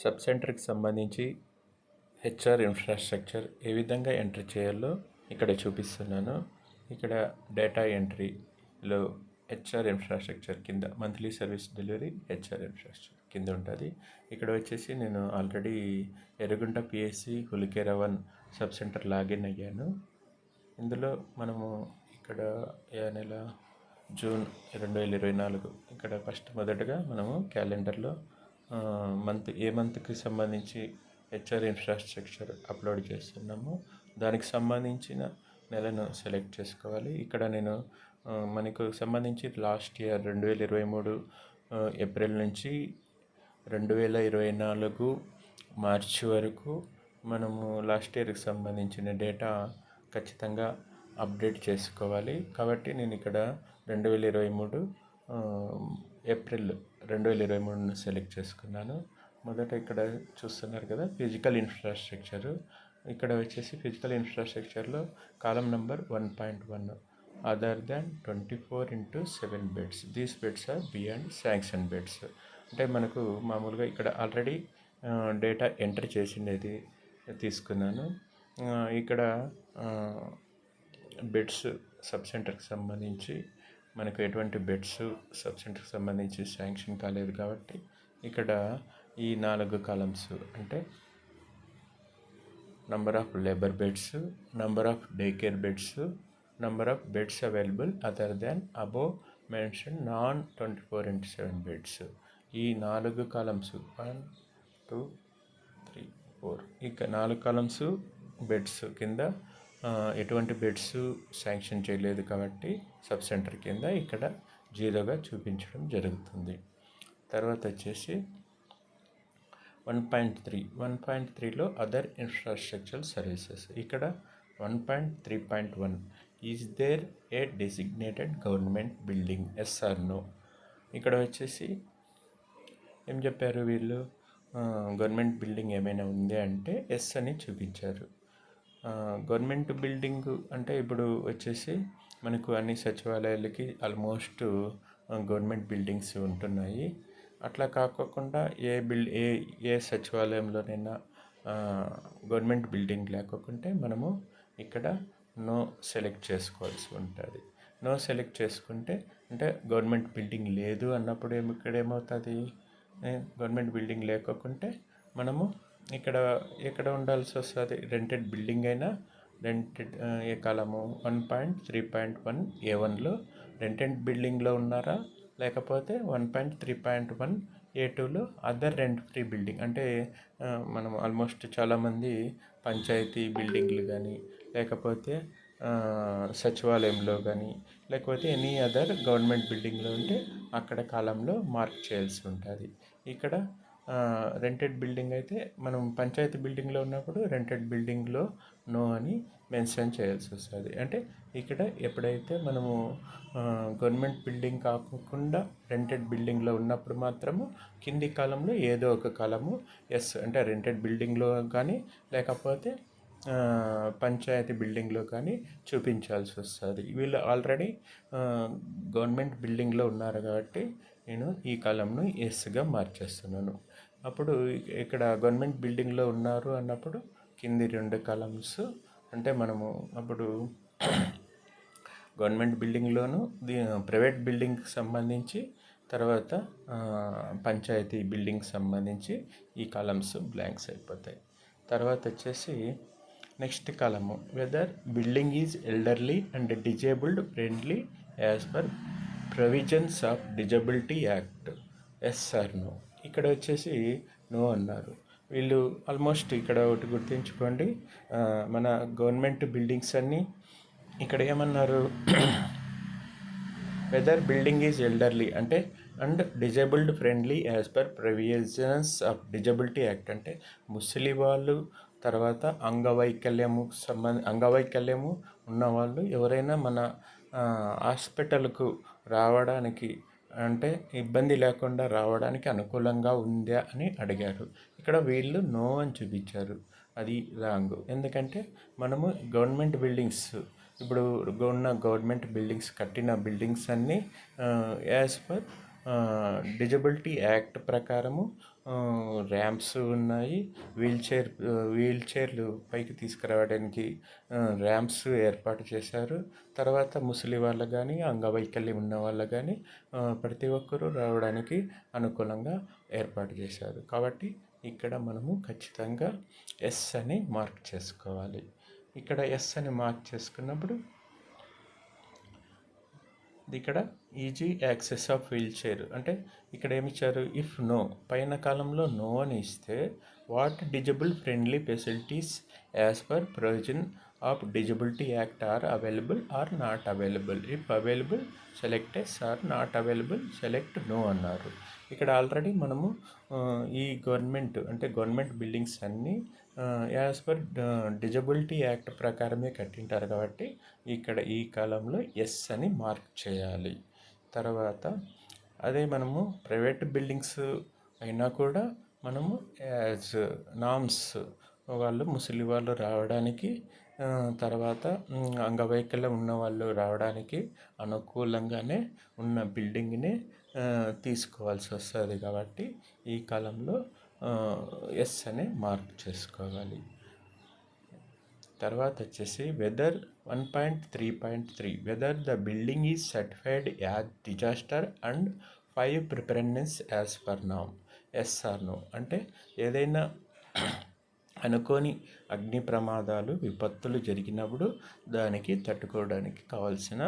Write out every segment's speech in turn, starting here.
Sub సెంటర్కి సంబంధించి HR infrastructure ఏ విధంగా ఎంటర్ చేయాలో ఇక్కడ చూపిస్తున్నాను. ఇక్కడ డేటా ఎంట్రీలో హెచ్ఆర్ ఇన్ఫ్రాస్ట్రక్చర్ కింద monthly service delivery HR infrastructure కింద ఉంటుంది. ఇక్కడ వచ్చేసి నేను already Erragunta PSC Hulikere 1 sub centre login అయ్యాను. ఇందులో మనము ఇక్కడ నెల జూన్ 2024 ఇక్కడ మొదటగా మనము క్యాలెండర్లో ఏ మంత్కి సంబంధించి హెచ్ఆర్ ఇన్ఫ్రాస్ట్రక్చర్ అప్లోడ్ చేస్తున్నామో దానికి సంబంధించిన నెలను సెలెక్ట్ చేసుకోవాలి. ఇక్కడ నేను మనకు సంబంధించి లాస్ట్ ఇయర్ 2023 ఏప్రిల్ నుంచి 2024 మార్చి వరకు మనము లాస్ట్ ఇయర్కి సంబంధించిన డేటా ఖచ్చితంగా అప్డేట్ చేసుకోవాలి. కాబట్టి నేను ఇక్కడ 2023 ఏప్రిల్ 2023ను సెలెక్ట్ చేసుకున్నాను. మొదట ఇక్కడ చూస్తున్నారు కదా ఫిజికల్ ఇన్ఫ్రాస్ట్రక్చరు. ఇక్కడ వచ్చేసి ఫిజికల్ ఇన్ఫ్రాస్ట్రక్చర్లో column number 1.1 other than 24/7 beds. These beds are beyond sanction beds. అంటే మనకు మామూలుగా ఇక్కడ ఆల్రెడీ డేటా ఎంటర్ చేసినది తీసుకున్నాను. ఇక్కడ బెడ్స్ సబ్ సెంటర్కి సంబంధించి మనకు ఎటువంటి బెడ్స్ సబ్ సెంటర్కి సంబంధించి శాంక్షన్ కాలేదు కాబట్టి ఇక్కడ ఈ 4 కాలమ్స్ అంటే number of labour beds, number of day care beds, number of beds available other than above mention non 24/7 beds. ఈ 4 కాలమ్స్ 1 2 3 4 ఇక 4 కాలమ్స్ బెడ్స్ కింద ఎటువంటి బెడ్స్ శాంక్షన్ చేయలేదు కాబట్టి సబ్ సెంటర్ కింద ఇక్కడ 0గా చూపించడం జరుగుతుంది. తర్వాత వచ్చేసి 1.3లో అదర్ ఇన్ఫ్రాస్ట్రక్చర్ సర్వీసెస్. ఇక్కడ 1.3.1 is there a designated government building yes or no. ఇక్కడ వచ్చేసి ఏం చెప్పారు వీళ్ళు, గవర్నమెంట్ బిల్డింగ్ ఏమైనా ఉంది అంటే ఎస్ అని చూపించారు. గవర్నమెంట్ బిల్డింగ్ అంటే ఇప్పుడు వచ్చేసి మనకు అన్ని సచివాలయాలకి ఆల్మోస్ట్ గవర్నమెంట్ బిల్డింగ్స్ ఉంటున్నాయి. అట్లా కాకోకుండా ఏ సచివాలయంలోనైనా గవర్నమెంట్ బిల్డింగ్ లేకపోతే మనము ఇక్కడ నో సెలెక్ట్ చేసుకోవాల్సి ఉంటుంది. నో సెలెక్ట్ చేసుకుంటే అంటే గవర్నమెంట్ బిల్డింగ్ లేదు అన్నప్పుడు ఇక్కడ ఏమవుతుంది, గవర్నమెంట్ బిల్డింగ్ లేకపోతే మనము ఎక్కడ ఉండాల్సి వస్తుంది, రెంటెడ్ బిల్డింగ్ అయినా ఏ కాలము 1.3.1 A1లో రెంటెడ్ బిల్డింగ్లో ఉన్నారా, లేకపోతే 1.3.1 A2లో అదర్ రెంట్ ఫ్రీ బిల్డింగ్ అంటే మనం ఆల్మోస్ట్ చాలామంది పంచాయతీ బిల్డింగ్లు కానీ లేకపోతే సచివాలయంలో కానీ లేకపోతే ఎనీ అదర్ గవర్నమెంట్ బిల్డింగ్లో ఉంటే అక్కడ కాలంలో మార్క్ చేయాల్సి ఉంటుంది. ఇక్కడ రెంటెడ్ బిల్డింగ్ అయితే మనం పంచాయతీ బిల్డింగ్లో ఉన్నప్పుడు రెంటెడ్ బిల్డింగ్లో నో అని మెన్షన్ చేయాల్సి వస్తుంది. అంటే ఇక్కడ ఎప్పుడైతే మనము గవర్నమెంట్ బిల్డింగ్ కాకుండా రెంటెడ్ బిల్డింగ్లో ఉన్నప్పుడు మాత్రము కింది కాలంలో ఏదో ఒక కాలము ఎస్ అంటే రెంటెడ్ బిల్డింగ్లో కానీ లేకపోతే పంచాయతీ బిల్డింగ్లో కానీ చూపించాల్సి వస్తుంది. వీళ్ళు ఆల్రెడీ గవర్నమెంట్ బిల్డింగ్లో ఉన్నారు కాబట్టి నేను ఈ కాలంను ఎస్గా మార్చేస్తున్నాను. అప్పుడు ఇక్కడ గవర్నమెంట్ బిల్డింగ్లో ఉన్నారు అన్నప్పుడు కింది 2 కాలమ్స్ అంటే మనము అప్పుడు గవర్నమెంట్ బిల్డింగ్లోను ప్రైవేట్ బిల్డింగ్కి సంబంధించి తర్వాత పంచాయతీ బిల్డింగ్కి సంబంధించి ఈ కాలమ్స్ బ్లాంక్స్ అయిపోతాయి. తర్వాత వచ్చేసి నెక్స్ట్ కాలము whether building is elderly and disabled friendly as per provisions of disability act yes or no. ఇక్కడ వచ్చేసి నో అన్నారు వీళ్ళు. ఆల్మోస్ట్ ఇక్కడ ఒకటి గుర్తుంచుకోండి, మన గవర్నమెంట్ బిల్డింగ్స్ అన్నీ ఇక్కడ ఏమన్నారు, వెదర్ బిల్డింగ్ ఈజ్ ఎల్డర్లీ అంటే and disabled friendly as per provisions of disability act అంటే ముసలి వాళ్ళు తర్వాత అంగవైకల్యము ఉన్నవాళ్ళు ఎవరైనా మన హాస్పిటల్కు రావడానికి అంటే ఇబ్బంది లేకుండా రావడానికి అనుకూలంగా ఉందా అని అడిగారు. ఇక్కడ వీళ్ళు నో అని చూపించారు, అది రాంగ్. ఎందుకంటే మనము గవర్నమెంట్ బిల్డింగ్స్ ఇప్పుడు ఉన్న గవర్నమెంట్ బిల్డింగ్స్ కట్టిన బిల్డింగ్స్ అన్నీ యాజ్ పర్ డిజబిలిటీ యాక్ట్ ప్రకారము ర్యాంప్స్ ఉన్నాయి. వీల్ చైర్లు పైకి తీసుకురావడానికి ర్యాంప్స్ ఏర్పాటు చేశారు. తర్వాత ముసలి వాళ్ళకు కానీ అంగవైకల్యం ఉన్న వాళ్ళకు కానీ ప్రతి ఒక్కరూ రావడానికి అనుకూలంగా ఏర్పాటు చేశారు. కాబట్టి ఇక్కడ మనము ఖచ్చితంగా ఎస్ అని మార్క్ చేసుకోవాలి. ఇక్కడ ఎస్ అని మార్క్ చేసుకున్నప్పుడు ఇక్కడ easy access of wheelchair అంటే ఇక్కడ ఏమి ఇచ్చారు, ఇఫ్ నో పైన కాలంలో నో అని ఇస్తే what disable friendly facilities as per provision of disability act are available or not available, if available select yes or not available select no అన్నారు. ఇక్కడ ఆల్రెడీ మనము ఈ గవర్నమెంట్ బిల్డింగ్స్ అన్నీ యాజ్ పర్ డిజబిలిటీ యాక్ట్ ప్రకారమే కట్టింటారు. కాబట్టి ఇక్కడ ఈ కాలంలో ఎస్ అని మార్క్ చేయాలి. తర్వాత అదే మనము ప్రైవేట్ బిల్డింగ్స్ అయినా కూడా మనము యాజ్ నామ్స్ ముసలి వాళ్ళు రావడానికి తర్వాత అంగవైకల్యం ఉన్న వాళ్ళు రావడానికి అనుకూలంగానే ఉన్న బిల్డింగ్ని తీసుకోవాల్సి వస్తుంది. కాబట్టి ఈ కాలంలో ఎస్ అనే మార్క్ చేసుకోవాలి. తర్వాత వచ్చేసి whether 1.3.3 whether the building is certified as disaster and 5 preparations as per నామ్, ఎస్ ఆర్ నో అంటే ఏదైనా అనుకోని అగ్ని ప్రమాదాలు విపత్తులు జరిగినప్పుడు దానికి తట్టుకోవడానికి కావాల్సిన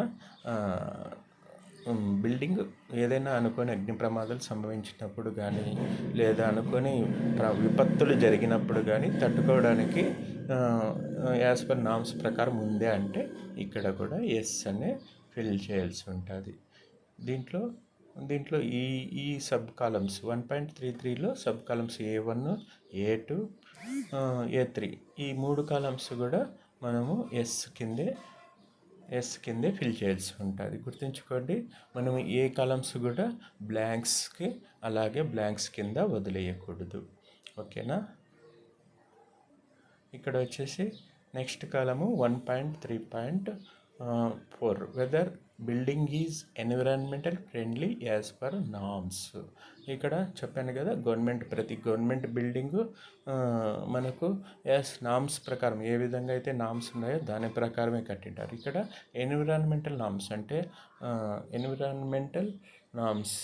బిల్డింగ్ ఏదైనా అనుకోని అగ్ని ప్రమాదాలు సంభవించినప్పుడు కానీ లేదా అనుకోని విపత్తులు జరిగినప్పుడు కానీ తట్టుకోవడానికి యాజ్ పర్ నామ్స్ ప్రకారం ఉందే అంటే ఇక్కడ కూడా ఎస్ అనే ఫిల్ చేయాల్సి ఉంటుంది. దీంట్లో ఈ సబ్ కాలమ్స్ 1.33లో sub columns A1, A2, A3 ఈ 3 కాలమ్స్ కూడా మనము ఎస్ కిందే ఫిల్ చేయాల్సి ఉంటుంది. గుర్తుంచుకోండి, మనం ఏ కాలమ్స్ కూడా బ్లాంక్స్ కింద వదిలేయకూడదు. ఓకేనా. ఇక్కడ వచ్చేసి నెక్స్ట్ కాలము 1.3.4 whether building is environmental friendly as per norms. ఇక్కడ చెప్పాను కదా, ప్రతి గవర్నమెంట్ బిల్డింగు మనకు యాజ్ నామ్స్ ప్రకారం ఏ విధంగా అయితే నామ్స్ ఉన్నాయో దాని ప్రకారమే కట్టింటారు. ఇక్కడ ఎన్విరాన్మెంటల్ నామ్స్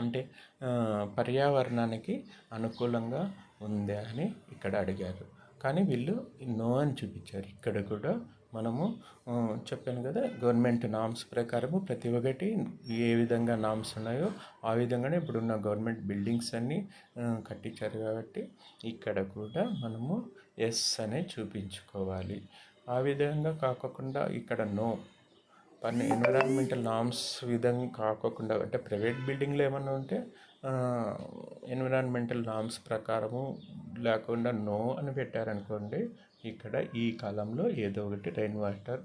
అంటే పర్యావరణానికి అనుకూలంగా ఉందా అని ఇక్కడ అడిగారు. కానీ వీళ్ళు నో అని చూపించారు. ఇక్కడ కూడా మనము చెప్పాను కదా, గవర్నమెంట్ నామ్స్ ప్రకారము ప్రతి ఒక్కటి ఏ విధంగా నామ్స్ ఉన్నాయో ఆ విధంగానే ఇప్పుడున్న గవర్నమెంట్ బిల్డింగ్స్ అన్నీ కట్టించారు. కాబట్టి ఇక్కడ కూడా మనము ఎస్ అనే చూపించుకోవాలి. ఆ విధంగా కాకుండా ఇక్కడ నో ఎన్విరాన్మెంటల్ నామ్స్ విధంగా కాకుండా అంటే ప్రైవేట్ బిల్డింగ్లో ఏమన్నా ఉంటే ఎన్విరాన్మెంటల్ నామ్స్ ప్రకారము లేకుండా నో అని పెట్టారనుకోండి, ఇక్కడ ఈ కాలంలో ఏదో ఒకటి rain water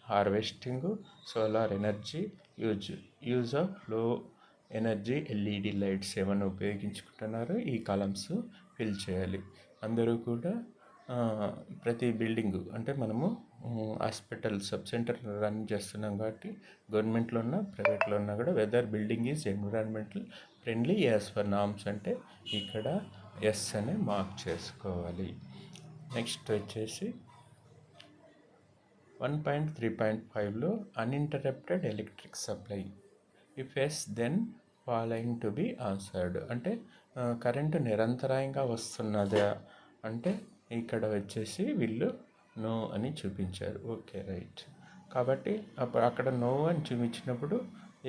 harvesting, solar energy use of లో ఎనర్జీ ఎల్ఈడి లైట్స్ ఏమైనా ఉపయోగించుకుంటున్నారో ఈ కాలమ్స్ ఫిల్ చేయాలి. అందరూ కూడా ప్రతి బిల్డింగు అంటే మనము హాస్పిటల్ సబ్ సెంటర్ రన్ చేస్తున్నాం కాబట్టి గవర్నమెంట్లో ఉన్న ప్రైవేట్లో ఉన్నా కూడా whether building is environmental friendly as per norms అంటే ఇక్కడ ఎస్ అనే మార్క్ చేసుకోవాలి. నెక్స్ట్ వచ్చేసి 1.3.5లో uninterrupted electric supply if yes then following to be answered అంటే కరెంటు నిరంతరాయంగా వస్తున్నదా అంటే ఇక్కడ వచ్చేసి వీళ్ళు నో అని చూపించారు. Okay, right. కాబట్టి అక్కడ నో అని చూపించినప్పుడు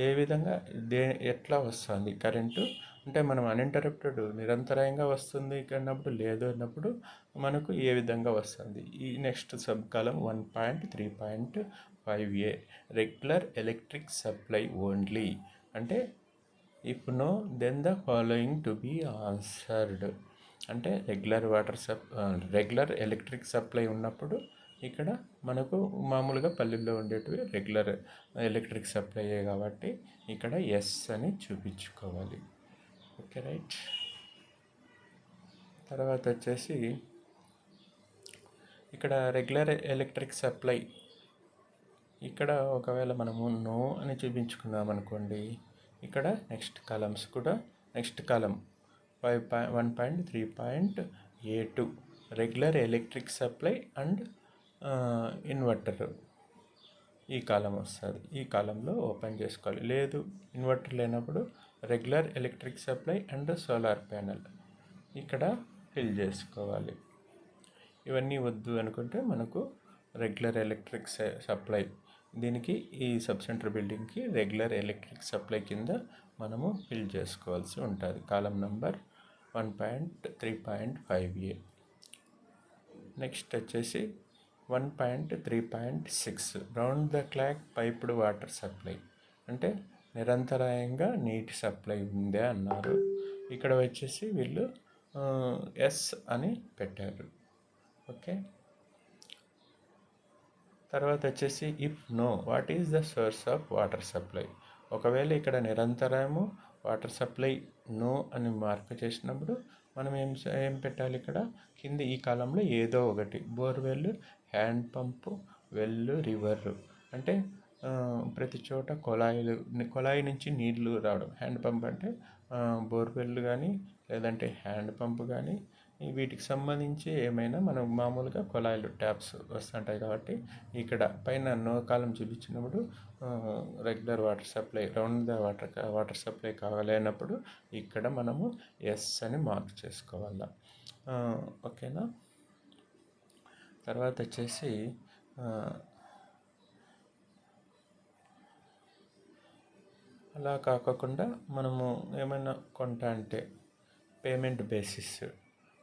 ఏ విధంగా ఎట్లా వస్తుంది కరెంటు అంటే మనం అన్ఇంటరప్టెడ్ నిరంతరాయంగా వస్తుంది అన్నప్పుడు లేదు అన్నప్పుడు మనకు ఏ విధంగా వస్తుంది. ఈ next sub column 1.3.5a regular electric supply only అంటే if no then the following to be answered అంటే రెగ్యులర్ ఎలక్ట్రిక్ సప్లై ఉన్నప్పుడు ఇక్కడ మనకు మామూలుగా పల్లెల్లో ఉండేటివి రెగ్యులర్ ఎలక్ట్రిక్ సప్లై కాబట్టి ఇక్కడ ఎస్ అని చూపించుకోవాలి. Okay, right. తర్వాత వచ్చేసి ఇక్కడ రెగ్యులర్ ఎలక్ట్రిక్ సప్లై ఇక్కడ ఒకవేళ మనము నో అని చూపించుకున్నాం అనుకోండి, ఇక్కడ నెక్స్ట్ కాలమ్స్ కూడా next column 1.3.A2 regular electric supply and inverter ఈ కాలం వస్తుంది. ఈ కాలంలో ఓపెన్ చేసుకోవాలి. లేదు ఇన్వర్టర్ లేనప్పుడు regular electric supply and solar panel ఇక్కడ ఫిల్ చేసుకోవాలి. ఇవన్నీ వద్దు అనుకుంటే మనకు రెగ్యులర్ ఎలక్ట్రిక్ సప్లై దీనికి ఈ సబ్ సెంటర్ బిల్డింగ్కి రెగ్యులర్ ఎలక్ట్రిక్ సప్లై కింద మనము ఫిల్ చేసుకోవాల్సి ఉంటుంది. కాలం నంబర్ 1.3.5A. నెక్స్ట్ వచ్చేసి 1.3.6 round the clock piped water supply అంటే నిరంతరాయంగా నీటి సప్లై ఉందే అన్నారు. ఇక్కడ వచ్చేసి వీళ్ళు ఎస్ అని పెట్టారు. ఓకే, తర్వాత వచ్చేసి if know what is the source of water supply. ఒకవేళ ఇక్కడ నిరంతరము వాటర్ సప్లై నో అని మార్క్ చేసినప్పుడు మనం ఏం పెట్టాలి? ఇక్కడ కింద ఈ కాలంలో ఏదో ఒకటి బోర్వెల్, హ్యాండ్ పంపు, వెల్లు, రివర్ అంటే ప్రతి చోట కొళాయి నుంచి నీళ్లు రావడం. హ్యాండ్ పంప్ అంటే బోర్వెల్ కానీ లేదంటే హ్యాండ్ పంప్ కానీ వీటికి సంబంధించి ఏమైనా మనం మామూలుగా కొళాయిలు ట్యాప్స్ వస్తుంటాయి కాబట్టి ఇక్కడ పైన నో కాలం చూపించినప్పుడు regular water supply round the water supply కావాలన్నప్పుడు ఇక్కడ మనము ఎస్ అని మార్క్ చేసుకోవాలి. ఓకేనా. తర్వాత వచ్చేసి అలా కాకుండా మనము ఏమైనా కొంటా అంటే పేమెంట్ బేసిస్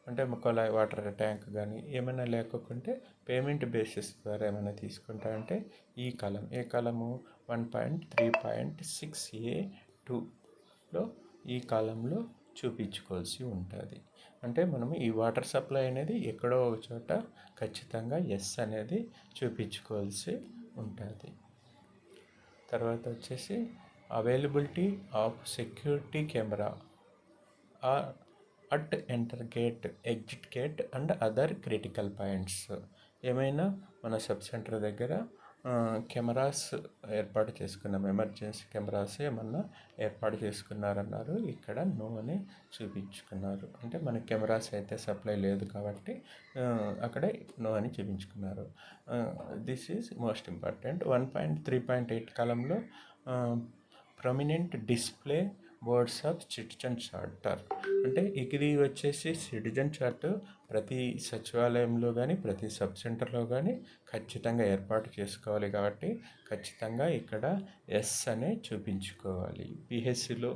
అంటే కొళాయి వాటర్ ట్యాంక్ కానీ ఏమైనా లేకుంటే పేమెంట్ బేసిస్ ద్వారా ఏమైనా తీసుకుంటా అంటే ఈ కాలం ఏ కాలము 1.3.6A2లో ఈ కాలంలో చూపించుకోవాల్సి ఉంటుంది. అంటే మనము ఈ వాటర్ సప్లై అనేది ఎక్కడో ఒక చోట ఖచ్చితంగా ఎస్ అనేది చూపించుకోవాల్సి ఉంటుంది. తర్వాత వచ్చేసి availability of security camera at enter gate, exit gate and other critical points. ఏమైనా మన సబ్ సెంటర్ దగ్గర కెమెరాస్ ఏర్పాటు చేసుకున్నాం, ఎమర్జెన్సీ కెమెరాస్ ఏమన్నా ఏర్పాటు చేసుకున్నారన్నారు. ఇక్కడ నో అని చూపించుకున్నారు. అంటే మనకి కెమెరాస్ అయితే సప్లై లేదు కాబట్టి అక్కడే నో అని చూపించుకున్నారు. This is most important. 1.3.8 కాలంలో prominent display boards of citizen charter అంటే ఇది వచ్చేసి సిటిజన్ చార్ట్ ప్రతి సచివాలయంలో కానీ ప్రతి సబ్ సెంటర్లో కానీ ఖచ్చితంగా ఏర్పాటు చేసుకోవాలి. కాబట్టి ఖచ్చితంగా ఇక్కడ ఎస్ అనే చూపించుకోవాలి. పిహెచ్సిలో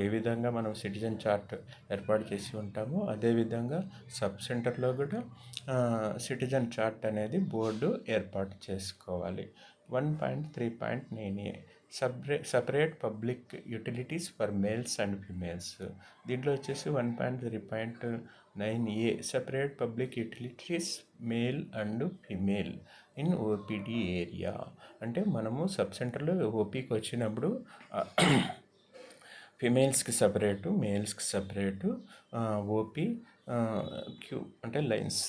ఏ విధంగా మనం సిటిజన్ చార్ట్ ఏర్పాటు చేసి ఉంటామో అదేవిధంగా సబ్ సెంటర్లో కూడా సిటిజన్ చార్ట్ అనేది బోర్డు ఏర్పాటు చేసుకోవాలి. 1.3.9A separate public utilities for males and females. దీంట్లో వచ్చేసి 1.3.9A separate public utilities male and female in OPD area. అంటే మనము సబ్ సెంటర్లో ఓపీకి వచ్చినప్పుడు ఫిమేల్స్కి సపరేటు మేల్స్కి సపరేటు ఓపీ క్యూ అంటే లైన్స్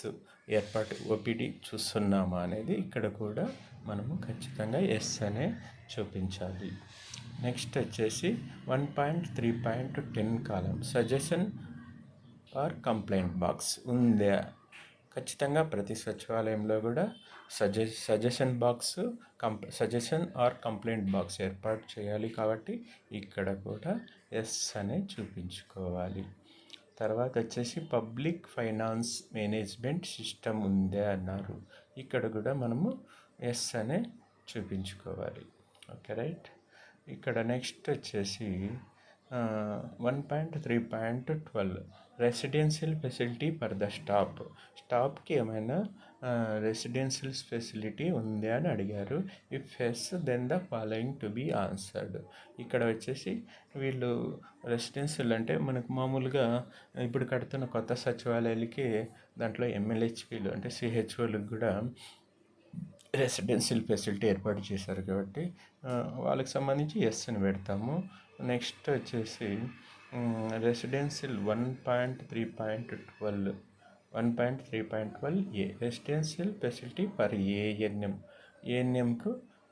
ఏర్పాటు ఓపీడీ చూస్తున్నామా అనేది ఇక్కడ కూడా మనము ఖచ్చితంగా ఎస్ అనే చూపించాలి. నెక్స్ట్ వచ్చేసి 1.3.10 కాలం సజెషన్ ఆర్ కంప్లైంట్ బాక్స్ ఉందా? ఖచ్చితంగా ప్రతి సచివాలయంలో కూడా suggestion box suggestion are complaint box ఏర్పాటు చేయాలి. కాబట్టి ఇక్కడ కూడా ఎస్ అనే చూపించుకోవాలి. తర్వాత వచ్చేసి పబ్లిక్ ఫైనాన్స్ మేనేజ్మెంట్ సిస్టమ్ ఉందే అన్నారు. ఇక్కడ కూడా మనము ఎస్ అనే చూపించుకోవాలి. Okay, right. ఇక్కడ నెక్స్ట్ వచ్చేసి 1.3.12 రెసిడెన్షియల్ ఫెసిలిటీ ఫర్ ద స్టాఫ్కి ఏమైనా రెసిడెన్షియల్ ఫెసిలిటీ ఉంది అని అడిగారు. If yes then the following to be answered. ఇక్కడ వచ్చేసి వీళ్ళు రెసిడెన్షియల్ అంటే మనకు మామూలుగా ఇప్పుడు కడుతున్న కొత్త సచివాలయాలకి దాంట్లో ఎంఎల్హెచ్పీలు అంటే సిహెచ్ఓలకు కూడా రెసిడెన్షియల్ ఫెసిలిటీ ఏర్పాటు చేశారు కాబట్టి వాళ్ళకి సంబంధించి ఎస్ అని పెడతాము. నెక్స్ట్ వచ్చేసి రెసిడెన్షియల్ 1.3.12 రెసిడెన్షియల్ ఫెసిలిటీ ఫర్ ఏఎన్ఎంకు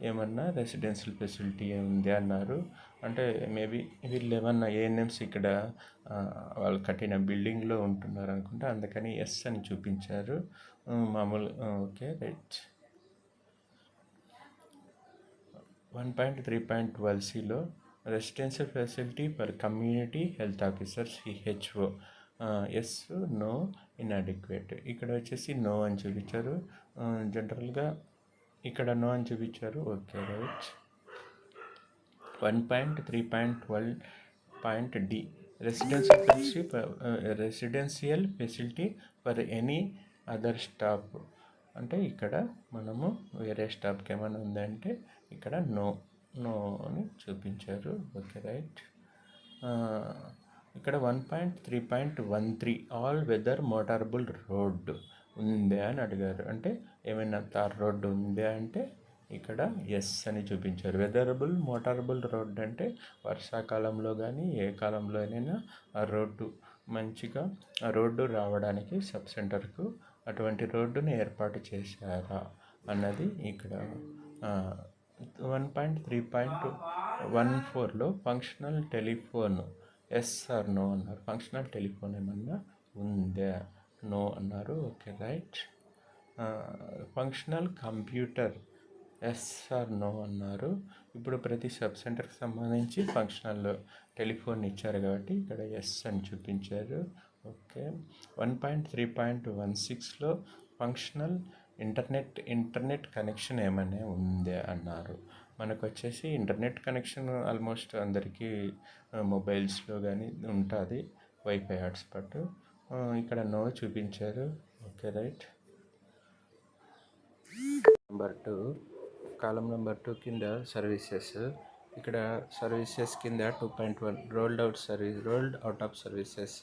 ఏమన్నా రెసిడెన్షియల్ ఫెసిలిటీ ఉంది అన్నారు. అంటే మేబీ వీళ్ళు ఏమన్నా ఏఎన్ఎంస్ ఇక్కడ వాళ్ళు కట్టిన బిల్డింగ్లో ఉంటున్నారు అనుకుంటా, అందుకని ఎస్ అని చూపించారు. మామూలు ఓకే రైట్. 1.3.12Cలో residential facility for community health officer CHO yes, no, inadequate. ఇక్కడ వచ్చేసి నో అని చూపించారు. జనరల్గా ఇక్కడ నో అని చూపించారు. Okay right. 1.3.12.d residential facility for any other staff. అంటే ఇక్కడ మనము వేరే స్టాఫ్కి ఏమైనా ఉందంటే ఇక్కడ నో అని చూపించారు. Okay right. ఇక్కడ 1.3.13 ఆల్ వెదర్ మోటారబుల్ రోడ్ ఉందా అని అడిగారు. అంటే ఏమైనా తార్ రోడ్డు ఉందా అంటే ఇక్కడ ఎస్ అని చూపించారు. వెదరబుల్ మోటారబుల్ రోడ్ అంటే వర్షాకాలంలో కానీ ఏ కాలంలో అయినా ఆ రోడ్డు మంచిగా ఆ రోడ్డు రావడానికి సబ్ సెంటర్కు అటువంటి రోడ్డుని ఏర్పాటు చేశారా అన్నది ఇక్కడ. 1.3.14లో functional telephone yes or no అన్నారు. ఫంక్షనల్ టెలిఫోన్ ఏమన్నా ఉందా? నో అన్నారు. Okay right. Functional computer yes or no అన్నారు. ఇప్పుడు ప్రతి సబ్ సెంటర్కి సంబంధించి ఫంక్షనల్ టెలిఫోన్ ఇచ్చారు కాబట్టి ఇక్కడ ఎస్ అని చూపించారు. ఓకే. 1.3.16లో ఫంక్షనల్ ఇంటర్నెట్ కనెక్షన్ ఏమైనా ఉందా అన్నారు. మనకు వచ్చేసి ఇంటర్నెట్ కనెక్షన్ ఆల్మోస్ట్ అందరికీ మొబైల్స్లో కానీ ఉంటుంది, వైఫై హాట్స్పాట్. ఇక్కడ నో చూపించారు. Okay right. కాలం నెంబర్ 2 కింద సర్వీసెస్. ఇక్కడ సర్వీసెస్ కింద 2.1 rolled out of services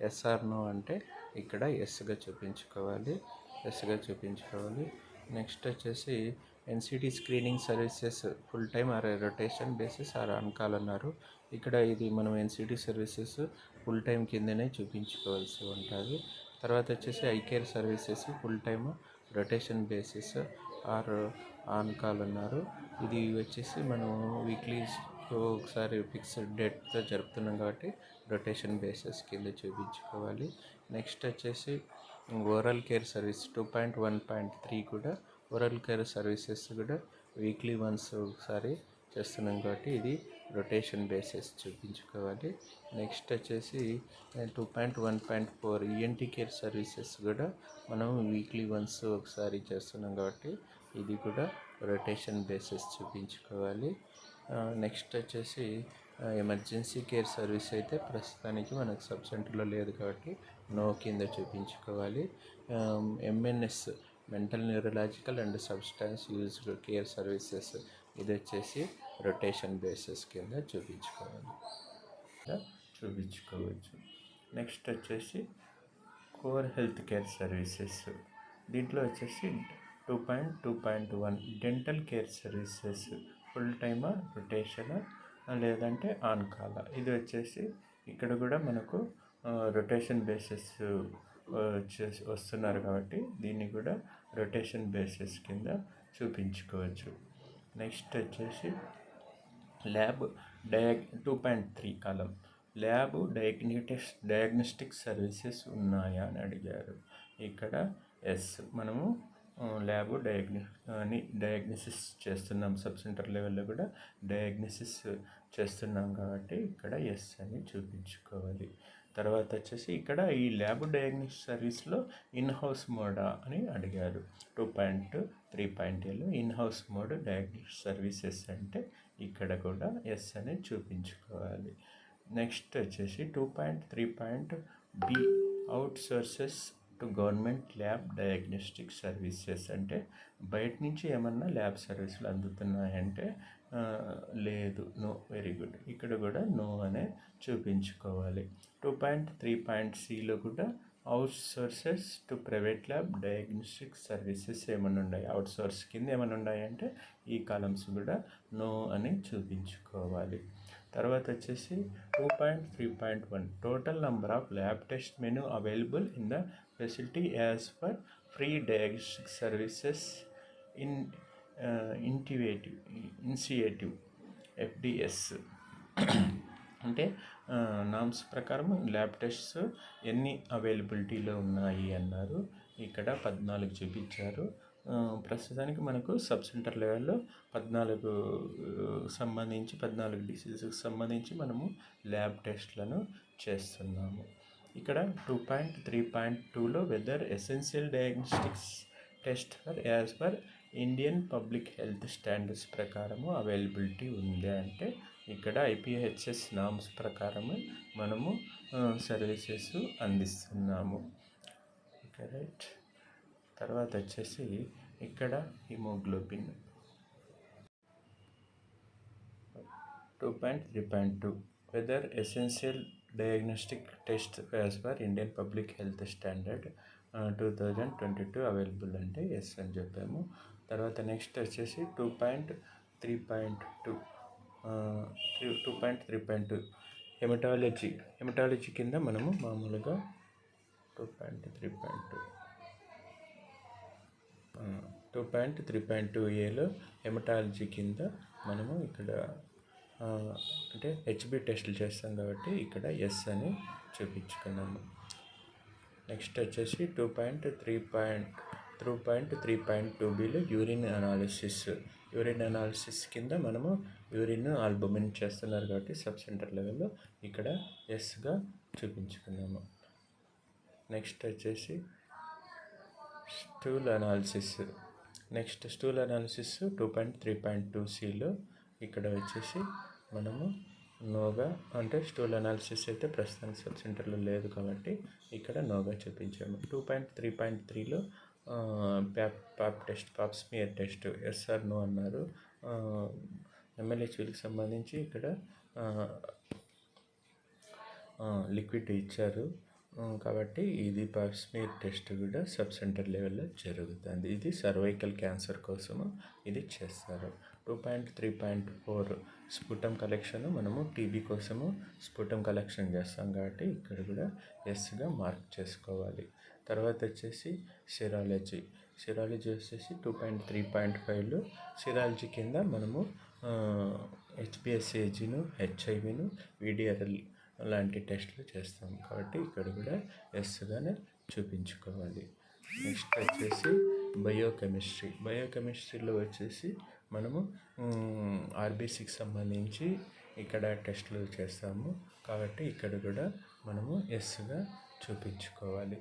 yes or no అంటే ఇక్కడ ఎస్గా చూపించుకోవాలి. నెక్స్ట్ వచ్చేసి NCT screening services full time or rotation basis or on call అన్నారు. ఇక్కడ ఇది మనం ఎన్సిటీ సర్వీసెస్ ఫుల్ టైం కిందనే చూపించుకోవాల్సి ఉంటుంది. తర్వాత వచ్చేసి eye care services full time rotation basis or on call అన్నారు. ఇది వచ్చేసి మనం వీక్లీ ఒకసారి ఫిక్స్డ్ డేట్తో జరుపుతున్నాం కాబట్టి రొటేషన్ బేసిస్ కింద చూపించుకోవాలి. నెక్స్ట్ వచ్చేసి ఓరల్ కేర్ సర్వీస్ 2.1.3 కూడా ఓరల్ కేర్ సర్వీసెస్ కూడా వీక్లీ వన్స్ ఒకసారి చేస్తున్నాం కాబట్టి ఇది రొటేషన్ బేసిస్ చూపించుకోవాలి. నెక్స్ట్ వచ్చేసి 2.1.4 ఈఎన్టీ కేర్ సర్వీసెస్ కూడా మనం వీక్లీ వన్స్ ఒకసారి చేస్తున్నాం కాబట్టి ఇది కూడా రొటేషన్ బేసిస్ చూపించుకోవాలి. నెక్స్ట్ వచ్చేసి ఎమర్జెన్సీ కేర్ సర్వీస్ అయితే ప్రస్తుతానికి మనకు సబ్ సెంటర్లో లేదు కాబట్టి నో కింద చూపించుకోవాలి. MNS mental neurological and substance use care services ఇది వచ్చేసి రొటేషన్ బేసిస్ కింద చూపించుకోవచ్చు. నెక్స్ట్ వచ్చేసి కోర్ హెల్త్ కేర్ సర్వీసెస్. దీంట్లో వచ్చేసి 2.2.1 డెంటల్ కేర్ సర్వీసెస్ ఫుల్ టైమా రొటేషనా లేదంటే ఆన్ కాలా. ఇది వచ్చేసి ఇక్కడ కూడా మనకు రొటేషన్ బేసిస్ వస్తున్నారు కాబట్టి దీన్ని కూడా రొటేషన్ బేసిస్ కింద చూపించుకోవచ్చు. నెక్స్ట్ వచ్చేసి ల్యాబ్ 2.3 కాలం ల్యాబ్ డయాగ్నోస్టిక్ సర్వీసెస్ ఉన్నాయా అని అడిగారు. ఇక్కడ ఎస్ మనము ల్యాబ్ డయాగ్నోసిస్ చేస్తున్నాం, సబ్ సెంటర్ లెవెల్లో కూడా డయాగ్నోసిస్ చేస్తున్నాం కాబట్టి ఇక్కడ ఎస్ అని చూపించుకోవాలి. తర్వాత వచ్చేసి ఇక్కడ ఈ ల్యాబ్ డయాగ్నోసిస్ సర్వీస్లో ఇన్హౌస్ మోడా అని అడిగారు. 2.3.8లో ఇన్హౌస్ మోడ్ డయాగ్నోసిస్ సర్వీసెస్ అంటే ఇక్కడ కూడా ఎస్ అని చూపించుకోవాలి. నెక్స్ట్ వచ్చేసి 2.3.b out sources to government lab diagnostic services అంటే బయట నుంచి ఏమన్నా ల్యాబ్ సర్వీసులు అందుతున్నాయంటే లేదు, నో. Very good. ఇక్కడ కూడా నో అనే చూపించుకోవాలి. 2.3.cలో కూడా out sources to private lab diagnostic services ఏమైనా ఉన్నాయి, అవుట్ సోర్స్ కింద ఏమైనా ఉన్నాయంటే ఈ కాలమ్స్ కూడా నో అని చూపించుకోవాలి. తర్వాత వచ్చేసి 2.3.1 total number of lab test menu available in the facility as per free diagnostic services initiative FDS అంటే నామ్స్ ప్రకారం ల్యాబ్ టెస్ట్స్ ఎన్ని అవైలబిలిటీలో ఉన్నాయి అన్నారు. ఇక్కడ 14 చూపించారు. ప్రస్తుతానికి మనకు సబ్ సెంటర్ లెవెల్లో 14 సంబంధించి 14 డిసీజెస్కి సంబంధించి మనము ల్యాబ్ టెస్ట్లను చేస్తున్నాము. ఇక్కడ 2.3.2లో whether essential diagnostics test for as per Indian public health standards ప్రకారము అవైలబిలిటీ ఉంది అంటే ఇక్కడ ఐపీహెచ్ఎస్ నామ్స్ ప్రకారము మనము సర్వీసెస్ అందిస్తున్నాము. Okay right. తర్వాత వచ్చేసి ఇక్కడ haemoglobin 2.3.2 whether essential diagnostic test as per Indian public health standard 2022 available అంటే ఎస్ అని చెప్పాము. తర్వాత నెక్స్ట్ వచ్చేసి 2.3.2 హెమటాలజీ కింద మనము మామూలుగా 2.3.2ఏలో హెమటాలజీ కింద మనము ఇక్కడ అంటే హెచ్బి టెస్టులు చేస్తాం కాబట్టి ఇక్కడ ఎస్ అని చూపించుకున్నాము. నెక్స్ట్ వచ్చేసి 2.3.2బిలో యూరిన్ అనాలిసిస్ కింద మనము యూరిన్ ఆల్బుమిన్ చేస్తున్నారు కాబట్టి సబ్ సెంటర్ లెవెల్లో ఇక్కడ ఎస్గా చూపించుకున్నాము. నెక్స్ట్ వచ్చేసి స్టూల్ అనాలిసిస్ 2.3.2సిలో ఇక్కడ వచ్చేసి మనము నోగా అంటే స్టూల్ అనాలిసిస్ అయితే ప్రస్తుతానికి సబ్ సెంటర్లో లేదు కాబట్టి ఇక్కడ నోగా చూపించాము. 2.3.3లో pap smear test yes or no అన్నారు. MLHBకి సంబంధించి ఇక్కడ లిక్విడ్ ఇచ్చారు కాబట్టి ఇది పాప్ స్మియర్ టెస్ట్ కూడా సబ్ సెంటర్ లెవెల్లో జరుగుతుంది. ఇది సర్వైకల్ క్యాన్సర్ కోసము ఇది చేస్తారు. 2.3.4 స్ఫుటం కలెక్షన్ మనము టీబీ కోసము స్ఫుటం కలెక్షన్ చేస్తాం కాబట్టి ఇక్కడ కూడా ఎస్గా మార్క్ చేసుకోవాలి. తర్వాత వచ్చేసి సిరాలజీ వచ్చేసి 2.3.5లో సిరాలజీ కింద మనము HBsAgను హెచ్ఐవిను VDRL లాంటి టెస్టులు చేస్తాం కాబట్టి ఇక్కడ కూడా ఎస్గానే చూపించుకోవాలి. నెక్స్ట్ వచ్చేసి బయోకెమిస్ట్రీలో వచ్చేసి మనము RBCకి సంబంధించి ఇక్కడ టెస్టులు చేస్తాము కాబట్టి ఇక్కడ కూడా మనము ఎస్గా చూపించుకోవాలి.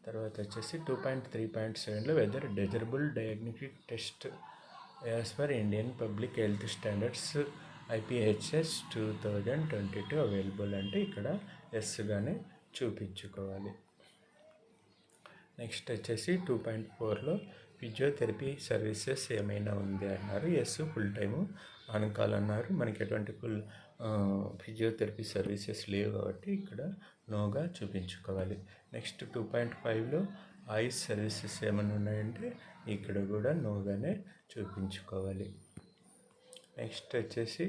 తర్వాత వచ్చేసి 2.3.7లో whether desirable diagnostic test as per Indian public health standards IPHS 2022 available అంటే ఇక్కడ ఎస్గానే చూపించుకోవాలి. నెక్స్ట్ వచ్చేసి 2.4లో ఫిజియోథెరపీ సర్వీసెస్ ఏమైనా ఉంది అన్నారు. ఎస్ ఫుల్ టైము ఆన్కాల్ అన్నారు. మనకి ఎటువంటి ఫిజియోథెరపీ సర్వీసెస్ లేవు కాబట్టి ఇక్కడ నోగా చూపించుకోవాలి. నెక్స్ట్ 2.5లో ఐస్ సర్వీసెస్ ఏమైనా ఉన్నాయంటే ఇక్కడ కూడా నోగానే చూపించుకోవాలి. నెక్స్ట్ వచ్చేసి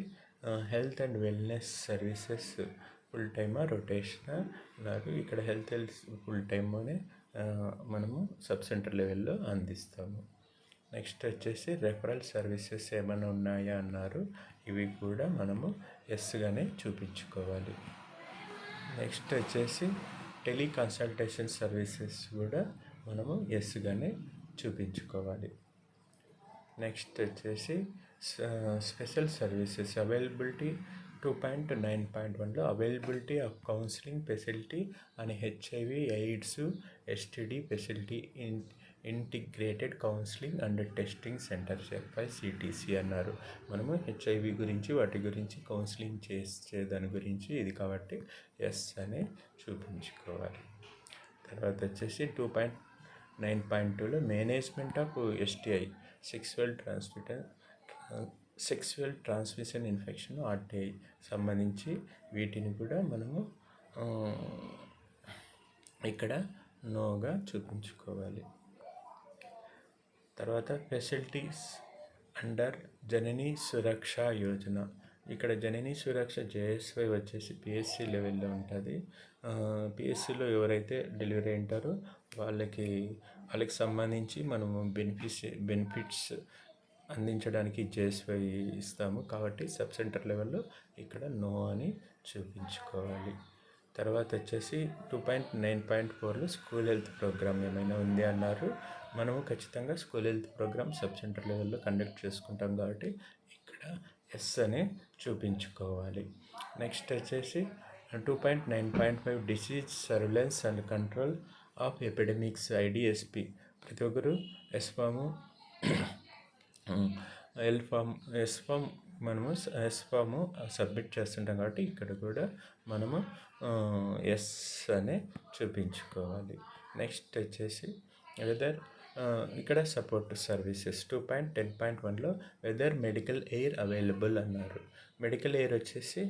health and wellness services full టైమా రొటేషనా అన్నారు. ఇక్కడ హెల్త్ ఫుల్ టైమ్లోనే మనము సబ్ సెంటర్ లెవెల్లో అందిస్తాము. నెక్స్ట్ వచ్చేసి రెఫరల్ సర్వీసెస్ ఏమైనా ఉన్నాయా అన్నారు. ఇవి కూడా మనము ఎస్గానే చూపించుకోవాలి. నెక్స్ట్ వచ్చేసి టెలికన్సల్టేషన్ సర్వీసెస్ కూడా మనము ఎస్గానే చూపించుకోవాలి. నెక్స్ట్ వచ్చేసి స్పెషల్ సర్వీసెస్ అవైలబిలిటీ 2.9.1లో అవైలబిలిటీ ఆఫ్ కౌన్సిలింగ్ ఫెసిలిటీ అని HIV AIDS STD facility integrated counselling and testing centre by CTC అన్నారు. మనము HIV గురించి వాటి గురించి కౌన్సిలింగ్ చేసే దాని గురించి ఇది కాబట్టి ఎస్ అనే చూపించుకోవాలి. తర్వాత వచ్చేసి 2.9.2లో management of STI sexual transmission infection RTI సంబంధించి వీటిని కూడా మనము ఇక్కడ నోగా చూపించుకోవాలి. తర్వాత ఫెసిలిటీస్ అండర్ జననీ సురక్ష యోజన ఇక్కడ జననీ సురక్ష JSY వచ్చేసి PSC లెవెల్లో ఉంటుంది. PSCలో ఎవరైతే డెలివరీ అయింటారో వాళ్ళకి సంబంధించి మనము బెనిఫిట్స్ అందించడానికి జేఎస్వై ఇస్తాము కాబట్టి సబ్ సెంటర్ లెవెల్లో ఇక్కడ నో అని చూపించుకోవాలి. తర్వాత వచ్చేసి 2.9.4లో స్కూల్ హెల్త్ ప్రోగ్రామ్ ఏమైనా ఉంది అన్నారు. మనము ఖచ్చితంగా school health program sub centre లెవెల్లో కండక్ట్ చేసుకుంటాం కాబట్టి ఇక్కడ ఎస్ అని చూపించుకోవాలి. నెక్స్ట్ వచ్చేసి 2.9.5 disease surveillance and control of epidemics IDSP. ప్రతి ఒక్కరు ఎస్ ఫాము ఎస్ ఫామ్ మనము ఎస్ ఫాము సబ్మిట్ చేస్తుంటాం కాబట్టి ఇక్కడ కూడా మనము ఎస్ అనే చూపించుకోవాలి. నెక్స్ట్ వచ్చేసి వెదర్ ఇక్కడ సపోర్ట్ సర్వీసెస్ 2.10.1లో వెదర్ మెడికల్ ఎయిర్ అవైలబుల్ అన్నారు. మెడికల్ ఎయిర్ వచ్చేసి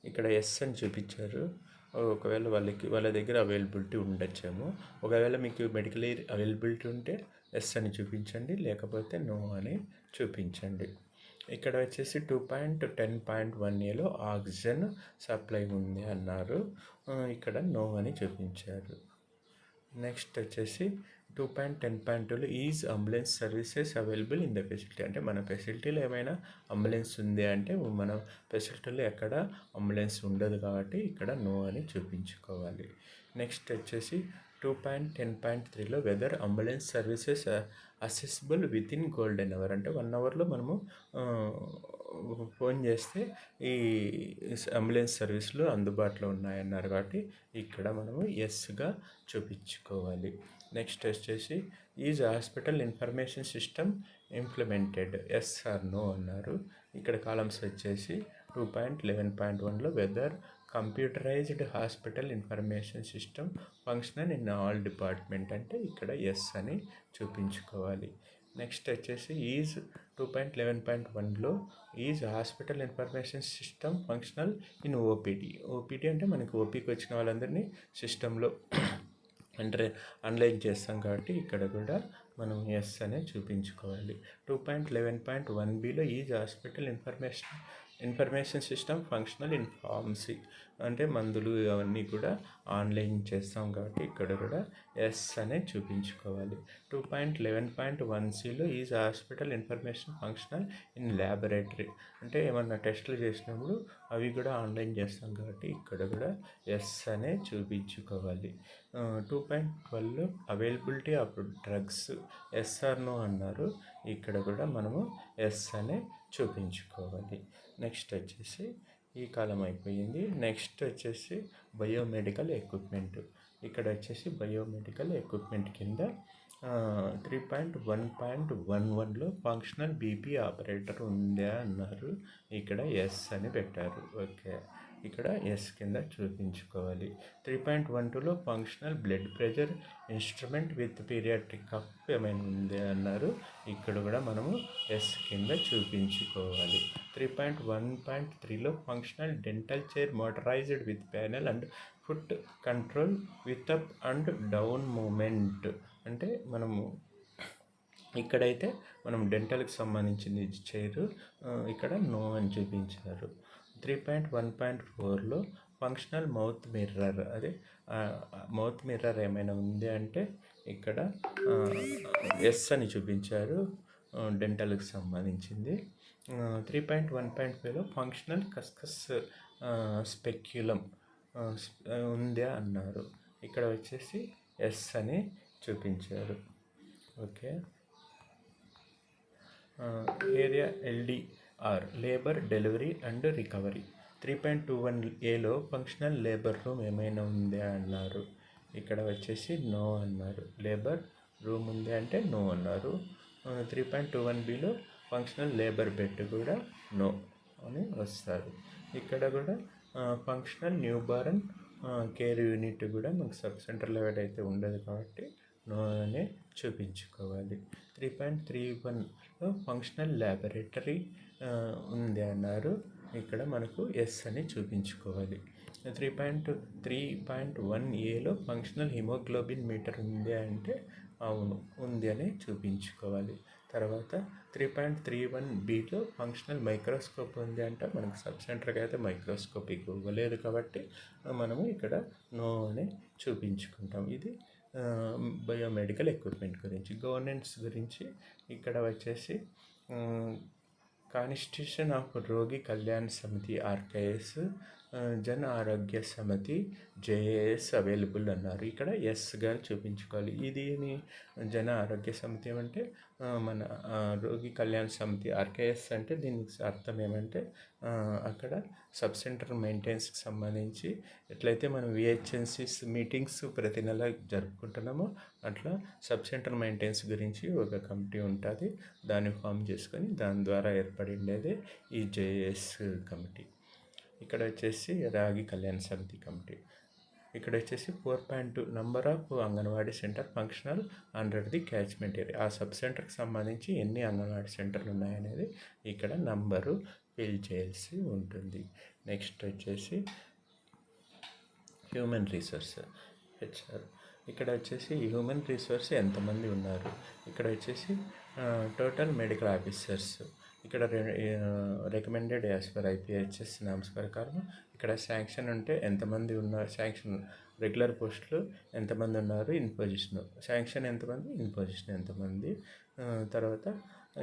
ఇక్కడ ఎస్ అని చూపించారు. ఒకవేళ వాళ్ళ దగ్గర అవైలబిలిటీ ఉండొచ్చేమో. ఒకవేళ మీకు మెడికల్ ఎయిర్ అవైలబిలిటీ ఉంటే ఎస్ అని చూపించండి, లేకపోతే నో అని చూపించండి. ఇక్కడ వచ్చేసి 2.10.1ఏలో ఆక్సిజన్ సప్లై ఉంది అన్నారు. ఇక్కడ నో అని చూపించారు. నెక్స్ట్ వచ్చేసి 2.10.2లో is ambulance services available in the facility. అంటే మన ఫెసిలిటీలో ఏమైనా అంబులెన్స్ ఉంది అంటే మన ఫెసిలిటీలో ఎక్కడ అంబులెన్స్ ఉండదు కాబట్టి ఇక్కడ నో అని చూపించుకోవాలి. నెక్స్ట్ వచ్చేసి 2.10.3లో whether ambulance services accessible within golden hour. అంటే 1 అవర్లో మనము ఫోన్ చేస్తే ఈ అంబులెన్స్ సర్వీసులు అందుబాటులో ఉన్నాయన్నారు కాబట్టి ఇక్కడ మనము ఎస్గా చూపించుకోవాలి. నెక్స్ట్ వచ్చేసి is hospital information system implemented, yes or no అన్నారు. ఇక్కడ కాలమ్స్ వచ్చేసి 2.11.1లో whether computerised hospital information system functional in all department అంటే ఇక్కడ ఎస్ అని చూపించుకోవాలి. నెక్స్ట్ వచ్చేసి ఈజ్ 2.11.1లో is hospital information system functional in OPD అంటే మనకి ఓపీకి వచ్చిన వాళ్ళందరినీ సిస్టంలో అంటే అనలైజ్ చేస్తాం కాబట్టి ఇక్కడ కూడా మనం ఎస్ అనే చూపించుకోవాలి. 2.11.1bలో is hospital information system functional in pharmacy అంటే మందులు అవన్నీ కూడా ఆన్లైన్ చేస్తాం కాబట్టి ఇక్కడ కూడా ఎస్ అనే చూపించుకోవాలి. 2.11.1cలో is hospital information functional in laboratory అంటే ఏమన్నా టెస్టులు చేసినప్పుడు అవి కూడా ఆన్లైన్ చేస్తాం కాబట్టి ఇక్కడ కూడా ఎస్ అనే చూపించుకోవాలి. 2.12లో availability of drugs yes or no అన్నారు. ఇక్కడ కూడా మనము ఎస్ అనే చూపించుకోవాలి. నెక్స్ట్ వచ్చేసి ఈ కాలం అయిపోయింది. నెక్స్ట్ వచ్చేసి బయోమెడికల్ ఎక్విప్మెంట్. ఇక్కడ వచ్చేసి బయోమెడికల్ ఎక్విప్మెంట్ కింద 3.1.11లో ఫంక్షనల్ బీపీ ఆపరేటర్ ఉందా అన్నారు. ఇక్కడ ఎస్ అని పెట్టారు. ఓకే, ఇక్కడ ఎస్ కింద చూపించుకోవాలి. 3.12లో functional blood pressure instrument with paediatric cuff ఏమైనా ఉంది అన్నారు. ఇక్కడ కూడా మనము ఎస్ కింద చూపించుకోవాలి. 3.1.3లో functional dental chair motorised with panel and foot control with up and down movement అంటే మనము ఇక్కడైతే మనం డెంటల్కి సంబంధించింది చైరు, ఇక్కడ నో అని చూపించారు. 3.1.4లో ఫంక్షనల్ మౌత్ మిర్రర్ అదే మౌత్ మిర్రర్ ఏమైనా ఉంది అంటే ఇక్కడ ఎస్ అని చూపించారు, డెంటల్కి సంబంధించింది. 3.1.5లో ఫంక్షనల్ కస్కస్ స్పెక్యులం ఉందా అన్నారు. ఇక్కడ వచ్చేసి ఎస్ అని చూపించారు. Okay, area LDR labour delivery and recovery. 3.21aలో ఫంక్షనల్ లేబర్ రూమ్ ఏమైనా ఉందా అన్నారు. ఇక్కడ వచ్చేసి నో అన్నారు. లేబర్ రూమ్ ఉంది అంటే నో అన్నారు. 3.21bలో ఫంక్షనల్ లేబర్ బెడ్ కూడా నో అని వస్తారు. ఇక్కడ కూడా functional new born care unit కూడా మనకు సబ్ సెంటర్ లెవెల్ అయితే ఉండదు కాబట్టి నో అనే చూపించుకోవాలి. 3.31లో ఫంక్షనల్ ల్యాబొరేటరీ ఉంది అన్నారు. ఇక్కడ మనకు ఎస్ అని చూపించుకోవాలి. 3.1aలో ఫంక్షనల్ హిమోగ్లోబిన్ మీటర్ ఉంది అంటే అవును ఉంది అని చూపించుకోవాలి. తర్వాత 3.31bలో ఫంక్షనల్ మైక్రోస్కోప్ ఉంది అంటే మనకు సబ్ సెంటర్కి అయితే మైక్రోస్కోప్ ఇవ్వలేదు కాబట్టి మనము ఇక్కడ నో అని చూపించుకుంటాం. ఇది బయోమెడికల్ ఎక్విప్మెంట్ గురించి. గవర్నెన్స్ గురించి ఇక్కడ వచ్చేసి కాన్స్టిట్యూషన్ ఆఫ్ రోగి కళ్యాణ్ సమితి ఆర్కేఎస్, జన్ ఆరోగ్య సమితి జేఏఎస్ అవైలబుల్ అన్నారు. ఇక్కడ ఎస్గా చూపించుకోవాలి. ఇది జన ఆరోగ్య సమితి ఏమంటే మన రోగి కళ్యాణ్ సమితి ఆర్కేఎస్ అంటే దీనికి అర్థం ఏమంటే అక్కడ సబ్ సెంటర్ మెయింటెనెన్స్కి సంబంధించి ఎట్లయితే మనం విహెచ్ఎన్సిస్ మీటింగ్స్ ప్రతి నెల జరుపుకుంటున్నామో అట్లా సబ్ సెంటర్ మెయింటెనెన్స్ గురించి ఒక కమిటీ ఉంటుంది. దాన్ని ఫామ్ చేసుకొని దాని ద్వారా ఏర్పడిండేదే ఈ జేఎస్ కమిటీ. ఇక్కడ వచ్చేసి రాగి కళ్యాణ్ సమితి కమిటీ. ఇక్కడ వచ్చేసి 4.2 number of anganwadi centre functional under the catchment area. ఆ సబ్ సెంటర్కి సంబంధించి ఎన్ని అంగన్వాడీ సెంటర్లు ఉన్నాయనేది ఇక్కడ నంబరు ఫిల్ చేయాల్సి ఉంటుంది. నెక్స్ట్ వచ్చేసి హ్యూమన్ రిసోర్స్ హెచ్ఆర్. ఇక్కడ వచ్చేసి హ్యూమన్ రిసోర్స్ ఎంతమంది ఉన్నారు, ఇక్కడ వచ్చేసి టోటల్ మెడికల్ ఆఫీసర్స్ ఇక్కడ recommended as per IPHS norms ప్రకారం ఇక్కడ శాంక్షన్ ఉంటే ఎంతమంది ఉన్నారు, శాంక్షన్ రెగ్యులర్ పోస్టులు ఎంతమంది ఉన్నారు, ఇన్ పొజిషన్ శాంక్షన్ ఎంతమంది, ఇన్ పొజిషన్ ఎంతమంది. తర్వాత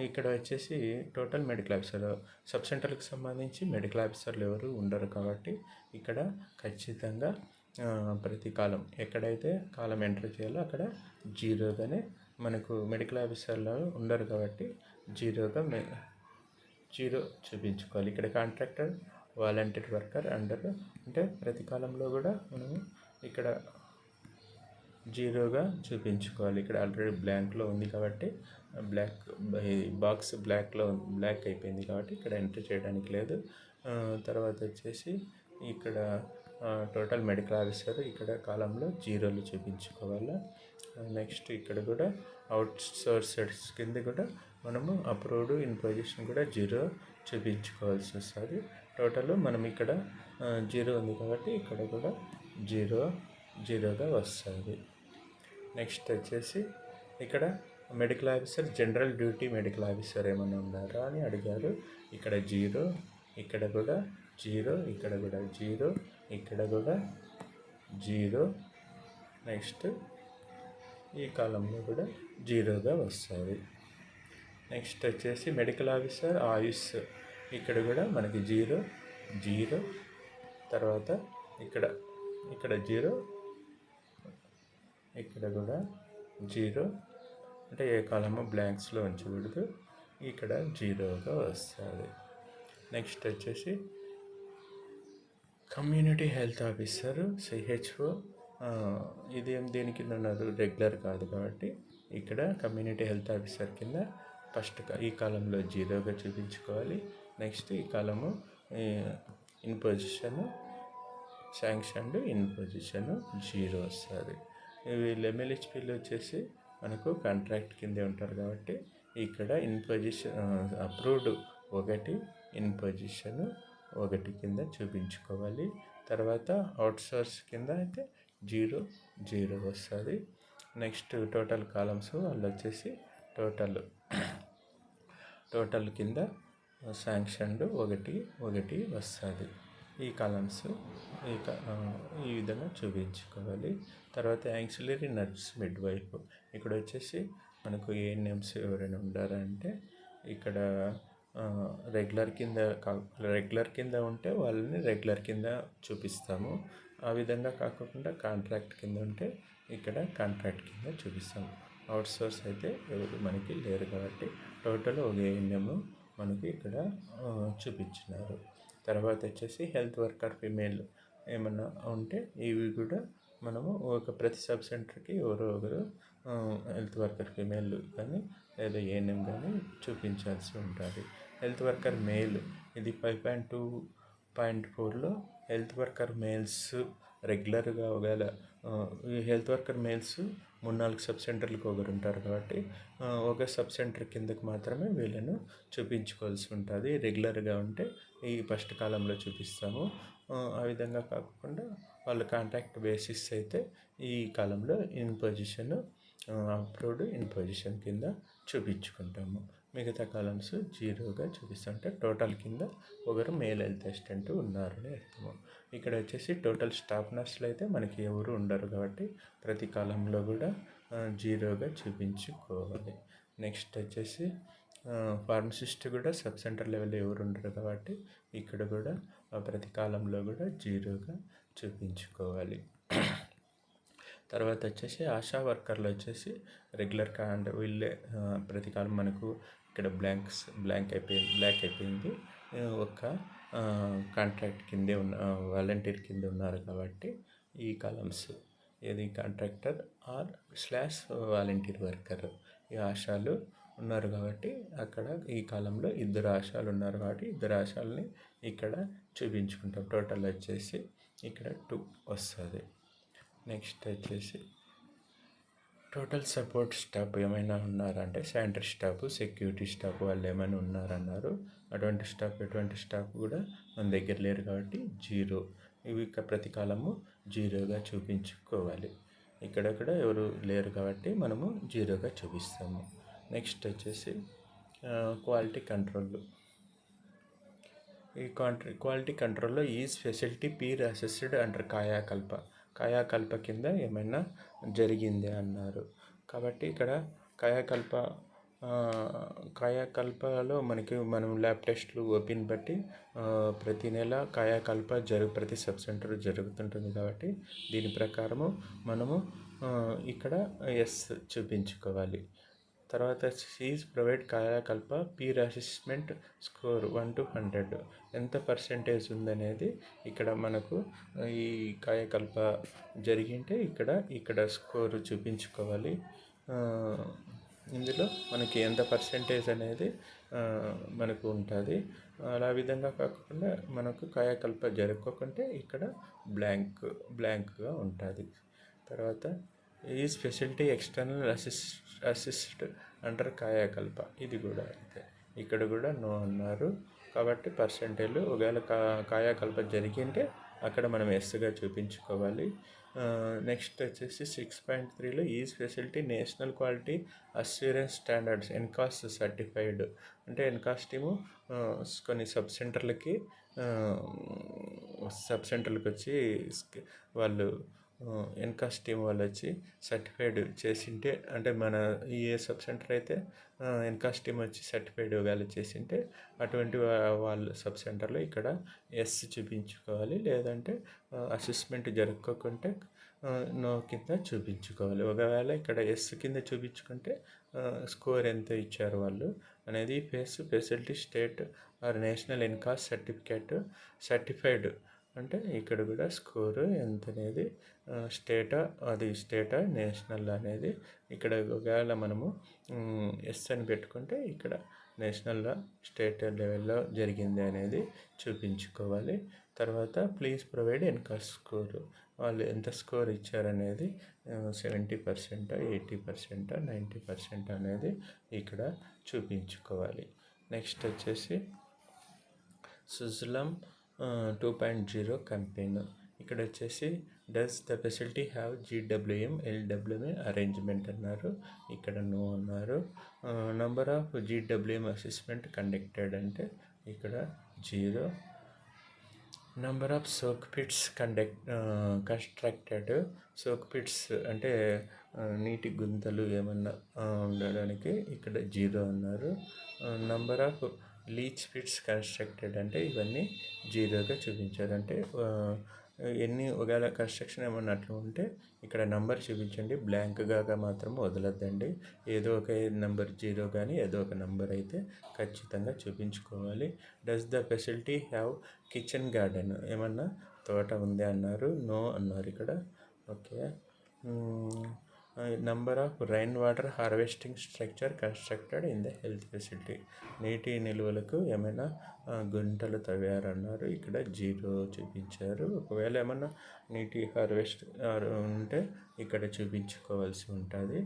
ఇక్కడ వచ్చేసి టోటల్ మెడికల్ ఆఫీసర్ సబ్ సెంటర్కి సంబంధించి మెడికల్ ఆఫీసర్లు ఎవరు ఉండరు కాబట్టి ఇక్కడ ఖచ్చితంగా ప్రతి కాలం ఎక్కడైతే కాలం ఎంటర్ చేయాలో అక్కడ జీరోగానే మనకు మెడికల్ ఆఫీసర్లు ఉండరు కాబట్టి జీరో చూపించుకోవాలి. ఇక్కడ కాంట్రాక్టర్ వాలంటీర్ వర్కర్ అండర్ అంటే ప్రతి కాలంలో కూడా మనము ఇక్కడ జీరోగా చూపించుకోవాలి. ఇక్కడ ఆల్రెడీ బ్లాంక్లో ఉంది కాబట్టి బాక్స్ బ్లాక్ అయిపోయింది కాబట్టి ఇక్కడ ఎంటర్ చేయడానికి లేదు. తర్వాత వచ్చేసి ఇక్కడ టోటల్ మెడికల్ ఆఫీసర్ ఇక్కడ కాలంలో జీరోలు చూపించుకోవాలి. నెక్స్ట్ ఇక్కడ కూడా అవుట్ సోర్సెస్ కింద కూడా మనము అప్రూవ్డ్ ఇన్ పొజిషన్ కూడా జీరో చూపించుకోవాల్సి వస్తుంది. టోటల్ మనం ఇక్కడ జీరో ఉంది కాబట్టి ఇక్కడ కూడా జీరోగా వస్తుంది. నెక్స్ట్ వచ్చేసి ఇక్కడ medical officer general duty medical officer ఏమైనా ఉన్నారా అని అడిగారు. ఇక్కడ జీరో, ఇక్కడ కూడా జీరో, ఇక్కడ కూడా జీరో, ఇక్కడ కూడా జీరో. నెక్స్ట్ ఈ కాలంలో కూడా జీరోగా వస్తుంది. నెక్స్ట్ వచ్చేసి మెడికల్ ఆఫీసర్ ఆయుష్ ఇక్కడ కూడా మనకి జీరో, తర్వాత ఇక్కడ జీరో, ఇక్కడ కూడా జీరో, అంటే ఏ కాలము బ్లాంక్స్లో ఉంచకూడదు, ఇక్కడ జీరోగా వస్తుంది. నెక్స్ట్ వచ్చేసి కమ్యూనిటీ హెల్త్ ఆఫీసర్ సిహెచ్ఓ, దేని కింద ఉన్నారు, రెగ్యులర్ కాదు కాబట్టి ఇక్కడ కమ్యూనిటీ హెల్త్ ఆఫీసర్ కింద ఫస్ట్ ఈ కాలంలో జీరోగా చూపించుకోవాలి. నెక్స్ట్ ఈ కాలము in position sanctioned in position zero వస్తుంది. వీళ్ళు ఎంఎల్హెచ్పీలు వచ్చేసి మనకు కాంట్రాక్ట్ కిందే ఉంటారు కాబట్టి ఇక్కడ in position approved 1, in position 1 కింద చూపించుకోవాలి. తర్వాత అవుట్సోర్స్ కింద అయితే జీరో వస్తుంది. నెక్స్ట్ టోటల్ కాలమ్స్ వాళ్ళు వచ్చేసి టోటల్ కింద శాంక్షన్డ్ 1 వస్తుంది. ఈ కాలమ్స్ ఈ విధంగా చూపించుకోవాలి. తర్వాత యాక్సిలరీ నర్స్ మిడ్వైఫ్ ఇక్కడ వచ్చేసి మనకు ఏఎన్ఎంస్ ఎవరైనా ఉండారంటే ఇక్కడ రెగ్యులర్ కింద ఉంటే వాళ్ళని రెగ్యులర్ కింద చూపిస్తాము. ఆ విధంగా కాకుండా కాంట్రాక్ట్ కింద ఉంటే ఇక్కడ కాంట్రాక్ట్ కింద చూపిస్తాము. అవుట్సోర్స్ అయితే ఎవరు మనకి లేరు కాబట్టి టోటల్ ఒక ఏఎన్ఎం మనకి ఇక్కడ చూపించినారు. తర్వాత వచ్చేసి హెల్త్ వర్కర్ ఫీమేల్ ఏమన్నా ఉంటే ఇవి కూడా మనము ప్రతి సబ్ సెంటర్కి ఎవరో ఒకరు హెల్త్ వర్కర్ ఫీమేల్ కానీ లేదా ఏఎన్ఎం కానీ చూపించాల్సి ఉంటుంది. హెల్త్ వర్కర్ మేల్ ఇది 5.2.4లో హెల్త్ వర్కర్ మేల్స్ రెగ్యులర్గా ఒకవేళ ఈ హెల్త్ వర్కర్ మేల్స్ 3-4 సబ్ సెంటర్లకు ఒకరు ఉంటారు కాబట్టి ఒక సబ్ సెంటర్ కిందకు మాత్రమే వీళ్ళను చూపించుకోవాల్సి ఉంటుంది. రెగ్యులర్గా ఉంటే ఈ ఫస్ట్ కాలంలో చూపిస్తాము. ఆ విధంగా కాకుండా వాళ్ళు కాంట్రాక్ట్ బేసిస్ అయితే ఈ కాలంలో in position approved in position కింద చూపించుకుంటాము. మిగతా కాలమ్స్ జీరోగా చూపిస్తుంటే టోటల్ కింద ఒకరు మేల్ హెల్త్ అసిస్టెంట్ ఉన్నారని అర్థము. ఇక్కడ వచ్చేసి టోటల్ స్టాఫ్ నర్సులు అయితే మనకి ఎవరు ఉండరు కాబట్టి ప్రతి కాలంలో కూడా జీరోగా చూపించుకోవాలి. నెక్స్ట్ వచ్చేసి ఫార్మసిస్ట్ కూడా సబ్ సెంటర్ లెవెల్ ఎవరు ఉండరు కాబట్టి ఇక్కడ కూడా ప్రతి కాలంలో కూడా జీరోగా చూపించుకోవాలి. తర్వాత వచ్చేసి ఆశా వర్కర్లు వచ్చేసి రెగ్యులర్ అంటే వీళ్ళే ప్రతి కాలం మనకు ఇక్కడ బ్లాక్ అయిపోయింది. ఒక కాంట్రాక్ట్ కిందే ఉన్న వాలంటీర్ కింద ఉన్నారు కాబట్టి ఈ కాలమ్స్ ఏది కాంట్రాక్టర్ ఆర్ / వాలంటీర్ వర్కర్ ఈ ఆశాలు ఉన్నారు కాబట్టి అక్కడ ఈ కాలంలో 2 ఆశాలు ఉన్నారు కాబట్టి 2 ఆశాలని ఇక్కడ చూపించుకుంటాం. టోటల్ వచ్చేసి ఇక్కడ 2 వస్తుంది. నెక్స్ట్ వచ్చేసి టోటల్ సపోర్ట్ స్టాఫ్ ఏమైనా ఉన్నారంటే శానిటరీ స్టాఫ్, సెక్యూరిటీ స్టాఫ్ వాళ్ళు ఏమైనా ఉన్నారన్నారు. ఎటువంటి స్టాఫ్ కూడా మన దగ్గర లేరు కాబట్టి 0. ఇవి ప్రతి కాలము 0గా చూపించుకోవాలి. ఇక్కడక్కడ ఎవరు లేరు కాబట్టి మనము 0గా చూపిస్తాము. నెక్స్ట్ వచ్చేసి క్వాలిటీ కంట్రోల్. ఈ క్వాలిటీ కంట్రోల్లో is facility peer assessed under Kayakalp కింద ఏమైనా జరిగింది అన్నారు. కాబట్టి ఇక్కడ కాయాకల్పలో మనం ల్యాబ్ టెస్ట్లు ఓపీని బట్టి ప్రతి నెల కాయాకల్ప ప్రతి సబ్ సెంటర్ జరుగుతుంటుంది కాబట్టి దీని ప్రకారము మనము ఇక్కడ ఎస్ చూపించుకోవాలి. తర్వాత సీజ్ provide Kayakalp peer assessment score 1 to 100 ఎంత పర్సెంటేజ్ ఉందనేది ఇక్కడ మనకు ఈ కాయకల్ప జరిగింటే ఇక్కడ స్కోరు చూపించుకోవాలి. ఇందులో మనకి ఎంత పర్సెంటేజ్ అనేది మనకు ఉంటుంది. అలా విధంగా కాకుండా మనకు కాయకల్ప జరగకుంటే ఇక్కడ బ్లాంక్గా ఉంటుంది. తర్వాత ఈ speciality external assist under Kayakalp ఇది కూడా అంతే. ఇక్కడ కూడా నో అన్నారు కాబట్టి పర్సెంటేజ్ ఒకవేళ కాయకల్ప జరిగింటే అక్కడ మనం ఎస్గా చూపించుకోవాలి. నెక్స్ట్ వచ్చేసి 6.3లో ఈ facility national quality assurance standards NQAS certified అంటే ఎన్కాస్ టీము కొన్ని సబ్ సెంటర్లకి వచ్చి వాళ్ళు ఎన్కాస్ టీం వాళ్ళు వచ్చి సర్టిఫైడ్ చేసింటే అంటే మన ఏ సబ్ సెంటర్ అయితే ఎన్కాస్ టీం వచ్చి సర్టిఫైడ్ వాళ్ళు చేసింటే అటువంటి వాళ్ళు సబ్ సెంటర్లో ఇక్కడ ఎస్ చూపించుకోవాలి. లేదంటే అసెస్మెంట్ జరగకుంటే నో కింద చూపించుకోవాలి. ఒకవేళ ఇక్కడ ఎస్ కింద చూపించుకుంటే స్కోర్ ఎంత ఇచ్చారు వాళ్ళు అనేది facility state or national NQAS certified అంటే ఇక్కడ కూడా స్కోరు ఎంత అనేది స్టేటా నేషనల్ అనేది ఇక్కడ ఒకవేళ మనము ఎస్ అని పెట్టుకుంటే ఇక్కడ నేషనల్లో స్టేట్ లెవెల్లో జరిగింది అనేది చూపించుకోవాలి. తర్వాత ప్లీజ్ ప్రొవైడ్ ఎన్కాస్ స్కోరు వాళ్ళు ఎంత స్కోర్ ఇచ్చారనేది 70%, 80%, 90% అనేది ఇక్కడ చూపించుకోవాలి. నెక్స్ట్ వచ్చేసి సుజలాం 2.0 కంపెయిన్. ఇక్కడ వచ్చేసి does the facility have GWM LWM arrangement అన్నారు. ఇక్కడ నో అన్నారు. Number of GWM assessment conducted అంటే ఇక్కడ 0. Number of soak pits constructed. Soak pits అంటే నీటి గుంతలు ఏమన్నా ఉండడానికి ఇక్కడ 0 అన్నారు. Number of leach pits constructed అంటే ఇవన్నీ 0గా చూపించారు. అంటే ఎన్ని ఒకవేళ కన్స్ట్రక్షన్ ఏమన్నా అట్లా ఉంటే ఇక్కడ నెంబర్ చూపించండి, బ్లాంక్గా మాత్రం వదలద్దండి. ఏదో ఒక నెంబర్ 0 కానీ ఏదో ఒక నెంబర్ అయితే ఖచ్చితంగా చూపించుకోవాలి. Does the facility have kitchen garden ఏమన్నా తోట ఉంది అన్నారు. నో అన్నారు ఇక్కడ. Okay. Number of rain water harvesting structure constructed in the health facility నీటి నిల్వలకు ఏమైనా గుంటలు తవ్వారన్నారు. ఇక్కడ 0 చూపించారు. ఒకవేళ ఏమన్నా నీటి హార్వెస్ట్ ఉంటే ఇక్కడ చూపించుకోవాల్సి ఉంటుంది.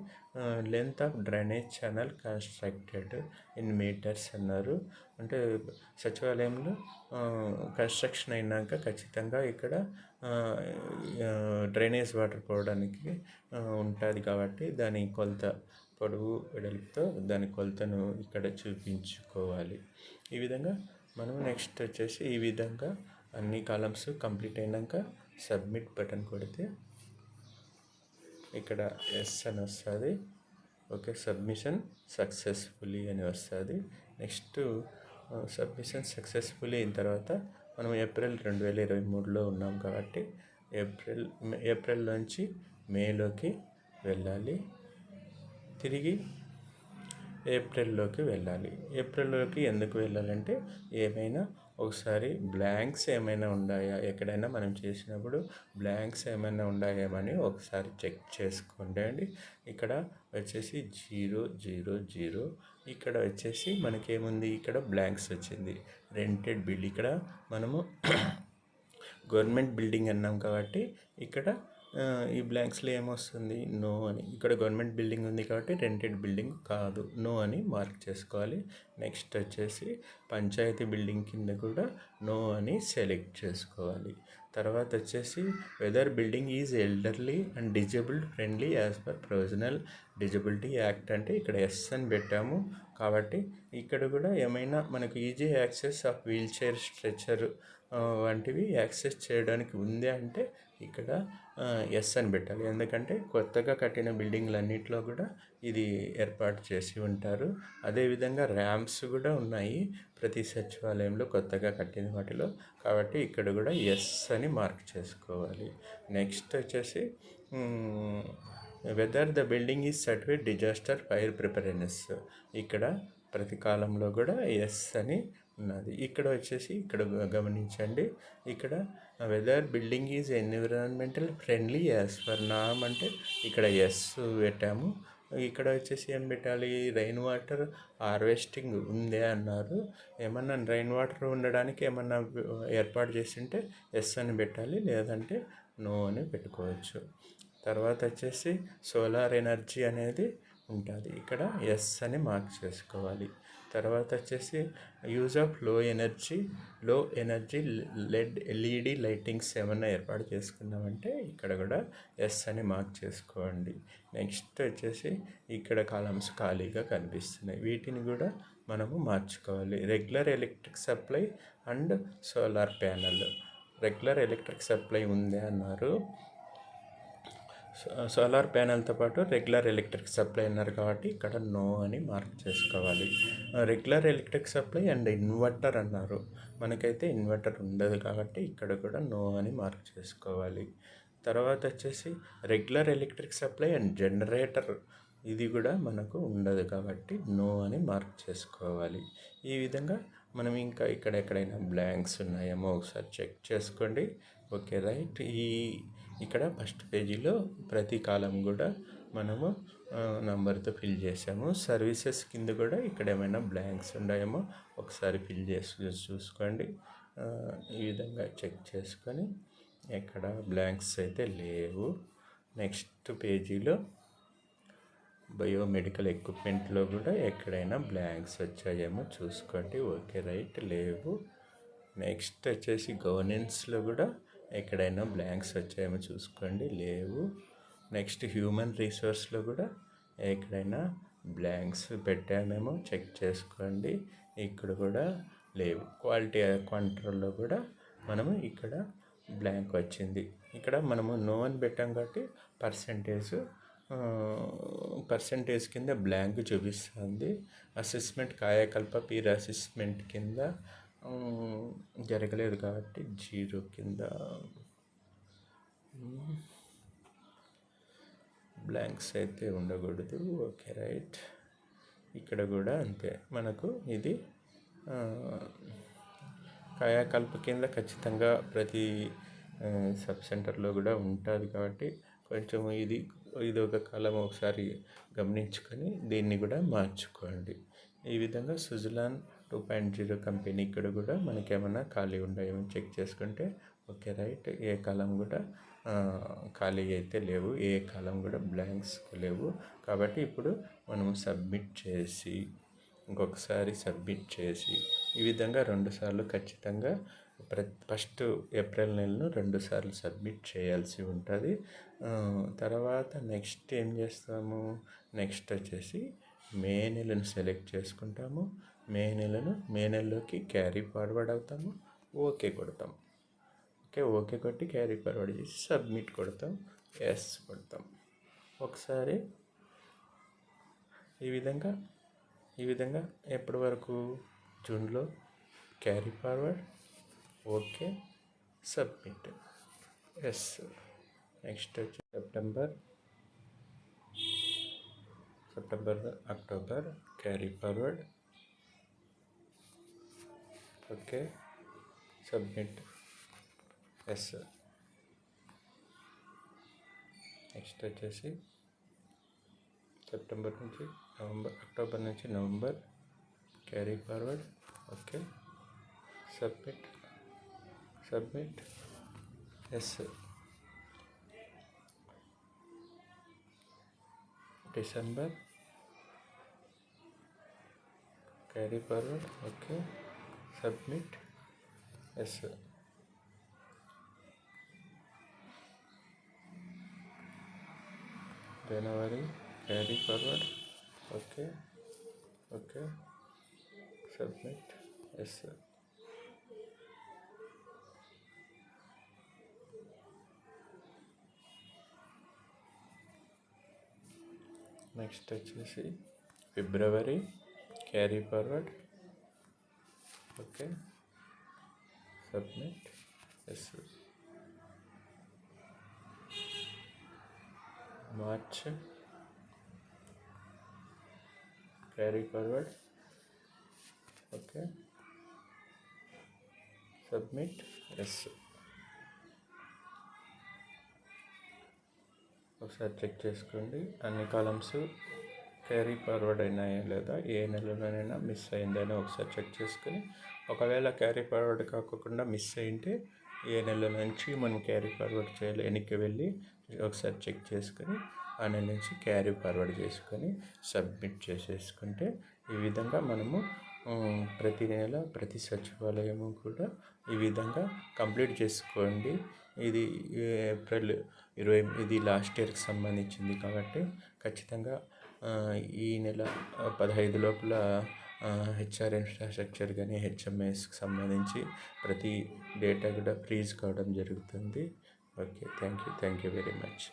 Length of drainage channel constructed in metres అన్నారు. అంటే సచివాలయంలో కన్స్ట్రక్షన్ అయినాక ఖచ్చితంగా ఇక్కడ డ్రైనేజ్ వాటర్ పోవడానికి ఉంటుంది కాబట్టి దాని కొలత పొడవు వెడల్పుతో దాని కొలతను ఇక్కడ చూపించుకోవాలి. ఈ విధంగా మనం నెక్స్ట్ వచ్చేసి ఈ విధంగా అన్ని కాలమ్స్ కంప్లీట్ అయినాక సబ్మిట్ బటన్ కొడితే ఇక్కడ ఎస్ అని వస్తుంది. ఓకే, సబ్మిషన్ సక్సెస్ఫుల్లీ అని వస్తుంది. నెక్స్ట్ సబ్మిషన్ సక్సెస్ఫుల్లీ అయిన తర్వాత మనం ఏప్రిల్ 2023లో ఉన్నాం కాబట్టి ఏప్రిల్ నుంచి మేలోకి వెళ్ళాలి, తిరిగి ఏప్రిల్లోకి వెళ్ళాలి. ఏప్రిల్లోకి ఎందుకు వెళ్ళాలంటే ఏమైనా ఒకసారి బ్లాంక్స్ ఏమైనా ఉన్నాయా, ఎక్కడైనా మనం చేసినప్పుడు బ్లాంక్స్ ఏమైనా ఉన్నాయేమని ఒకసారి చెక్ చేసుకోండి అండి. ఇక్కడ వచ్చేసి 000, ఇక్కడ వచ్చేసి మనకేముంది, ఇక్కడ బ్లాంక్స్ వచ్చింది. రెంటెడ్ బిల్డ్, ఇక్కడ మనము గవర్నమెంట్ బిల్డింగ్ అన్నాం కాబట్టి ఇక్కడ ఈ బ్లాంక్స్లో ఏమొస్తుంది, నో అని. ఇక్కడ గవర్నమెంట్ బిల్డింగ్ ఉంది కాబట్టి రెంటెడ్ బిల్డింగ్ కాదు, నో అని మార్క్ చేసుకోవాలి. నెక్స్ట్ వచ్చేసి పంచాయతీ బిల్డింగ్ కింద కూడా నో అని సెలెక్ట్ చేసుకోవాలి. తర్వాత వచ్చేసి whether building is elderly and disabled friendly as per provisional disability act అంటే ఇక్కడ ఎస్ అని పెట్టాము కాబట్టి ఇక్కడ కూడా ఏమైనా మనకు easy access of wheelchair, stretcher వంటివి యాక్సెస్ చేయడానికి ఉంది అంటే ఇక్కడ ఎస్ అని పెట్టాలి. ఎందుకంటే కొత్తగా కట్టిన బిల్డింగ్లన్నింటిలో కూడా ఇది ఏర్పాటు చేసి ఉంటారు. అదేవిధంగా ర్యాంప్స్ కూడా ఉన్నాయి ప్రతి సచివాలయంలో కొత్తగా కట్టిన వాటిలో, కాబట్టి ఇక్కడ కూడా ఎస్ అని మార్క్ చేసుకోవాలి. నెక్స్ట్ వచ్చేసి weather the building is certified disaster fire preparedness, ఇక్కడ ప్రతి కాలంలో కూడా ఎస్ అని ఉన్నది. ఇక్కడ వచ్చేసి ఇక్కడ గమనించండి, ఇక్కడ whether building is environmental friendly as per నామ్ అంటే ఇక్కడ ఎస్ పెట్టాము. ఇక్కడ వచ్చేసి ఏం పెట్టాలి, రెయిన్ వాటర్ హార్వెస్టింగ్ ఉందే అన్నారు. ఏమన్నా రెయిన్ వాటర్ ఉండడానికి ఏమన్నా ఏర్పాటు చేసింటే ఎస్ అని పెట్టాలి, లేదంటే నో అని పెట్టుకోవచ్చు. తర్వాత వచ్చేసి సోలార్ ఎనర్జీ అనేది ఉంటుంది, ఇక్కడ ఎస్ అని మార్క్ చేసుకోవాలి. తర్వాత వచ్చేసి యూజ్ ఆఫ్ లో ఎనర్జీ లెడ్ ఎల్ఈడి లైటింగ్స్ ఏమన్నా ఏర్పాటు చేసుకున్నామంటే ఇక్కడ కూడా ఎస్ అని మార్క్ చేసుకోండి. నెక్స్ట్ వచ్చేసి ఇక్కడ కాలమ్స్ ఖాళీగా కనిపిస్తున్నాయి, వీటిని కూడా మనము మార్చుకోవాలి. Regular electric supply and solar panel, regular electric supply ఉంది అన్నారు. సోలార్ ప్యానల్తో పాటు రెగ్యులర్ ఎలక్ట్రిక్ సప్లై అన్నారు కాబట్టి ఇక్కడ నో అని మార్క్ చేసుకోవాలి. Regular electric supply and inverter అన్నారు, మనకైతే ఇన్వర్టర్ ఉండదు కాబట్టి ఇక్కడ కూడా నో అని మార్క్ చేసుకోవాలి. తర్వాత వచ్చేసి regular electric supply and generator, ఇది కూడా మనకు ఉండదు కాబట్టి నో అని మార్క్ చేసుకోవాలి. ఈ విధంగా మనం ఇంకా ఇక్కడ ఎక్కడైనా బ్లాంక్స్ ఉన్నాయేమో ఒకసారి చెక్ చేసుకోండి. ఓకే రైట్, ఇక్కడ ఫస్ట్ పేజీలో ప్రతి కాలం కూడా మనము నంబర్తో ఫిల్ చేసాము. సర్వీసెస్ కింద కూడా ఇక్కడ ఏమైనా బ్లాంక్స్ ఉన్నాయేమో ఒకసారి ఫిల్ చేసి చూసుకోండి. ఈ విధంగా చెక్ చేసుకొని ఎక్కడ బ్లాంక్స్ అయితే లేవు. నెక్స్ట్ పేజీలో బయోమెడికల్ ఎక్విప్మెంట్లో కూడా ఎక్కడైనా బ్లాంక్స్ వచ్చాయేమో చూసుకోండి. ఓకే రైట్, లేవు. నెక్స్ట్ వచ్చేసి గవర్నెన్స్లో కూడా ఎక్కడైనా బ్లాంక్స్ వచ్చాయేమో చూసుకోండి, లేవు. నెక్స్ట్ హ్యూమన్ రిసోర్స్లో కూడా ఎక్కడైనా బ్లాంక్స్ పెట్టామేమో చెక్ చేసుకోండి, ఇక్కడ కూడా లేవు. క్వాలిటీ కంట్రోల్లో కూడా మనము ఇక్కడ బ్లాంక్ వచ్చింది. ఇక్కడ మనము నో అని పెట్టాం కాబట్టి పర్సంటేజ్ కింద బ్లాంక్ చూపిస్తుంది. అసెస్మెంట్ కాయకల్ప పీర్ అసెస్మెంట్ కింద జరగలేదు కాబట్టి 0 కింద బ్లాంక్స్ అయితే ఉండకూడదు. ఓకే రైట్, ఇక్కడ కూడా అంతే. మనకు ఇది కాయకల్ప కింద ఖచ్చితంగా ప్రతి సబ్ సెంటర్లో కూడా ఉంటుంది కాబట్టి కొంచెం ఇది ఒక కాలం ఒకసారి గమనించుకొని దీన్ని కూడా మార్చుకోండి. ఈ విధంగా సుజలాన్ 2.0 కంపెనీ ఇక్కడ కూడా మనకేమన్నా ఖాళీ ఉన్నాయేమో చెక్ చేసుకుంటే ఓకే రైట్. ఏ కాలం కూడా ఖాళీ అయితే లేవు, ఏ కాలం కూడా బ్లాంక్స్ లేవు కాబట్టి ఇప్పుడు మనం సబ్మిట్ చేసి ఇంకొకసారి సబ్మిట్ చేసి ఈ విధంగా 2 సార్లు ఖచ్చితంగా ఫస్ట్ ఏప్రిల్ నెలను 2 సార్లు సబ్మిట్ చేయాల్సి ఉంటుంది. తర్వాత నెక్స్ట్ ఏం చేస్తాము, నెక్స్ట్ వచ్చేసి మే నెలను సెలెక్ట్ చేసుకుంటాము. మే నెలలోకి క్యారీ ఫార్వర్డ్ అవుతాము, ఓకే కొడతాం. ఓకే కొట్టి క్యారీ ఫార్వర్డ్ చేసి సబ్మిట్ కొడతాం, ఎస్ కొడతాం. ఒకసారి ఈ విధంగా ఎప్పటి వరకు జూన్లో carry forward, okay, submit, yes. Next వచ్చి September October carry forward, okay, submit, yes. Next వచ్చేసి అక్టోబర్ నుంచి November carry forward, okay, submit, yes. December carry forward, okay, submit, yes. జనవరి carry forward, okay, submit, yes. Next వచ్చేసి ఫిబ్రవరి carry forward, okay, submit, yes. March carry forward, okay, submit, yes. ఒకసారి check చేసుకోండి అన్ని columns carry forward అయినాయా లేదా, ఏ నెలలోనైనా miss అయిందని ఒకసారి చెక్ చేసుకొని, ఒకవేళ క్యారీ ఫార్వర్డ్ కాకుండా మిస్ అయింటే ఏ నెల నుంచి మనం క్యారీ ఫార్వర్డ్ చేయాలి వెనక్కి వెళ్ళి ఒకసారి చెక్ చేసుకొని ఆ నెల నుంచి క్యారీ ఫార్వర్డ్ చేసుకొని సబ్మిట్ చేసేసుకుంటే ఈ విధంగా మనము ప్రతి నెల ప్రతి సచివాలయము కూడా ఈ విధంగా కంప్లీట్ చేసుకోండి. ఇది ఏప్రిల్ 20 ఇది లాస్ట్ ఇయర్కి సంబంధించింది కాబట్టి ఖచ్చితంగా ఈ నెల 15 లోపల హెచ్ఆర్ ఇన్ఫ్రాస్ట్రక్చర్ కానీ హెచ్ఎంఎస్కి సంబంధించి ప్రతి డేటా కూడా ఫ్రీజ్ కావడం జరుగుతుంది. Okay, thank you very much.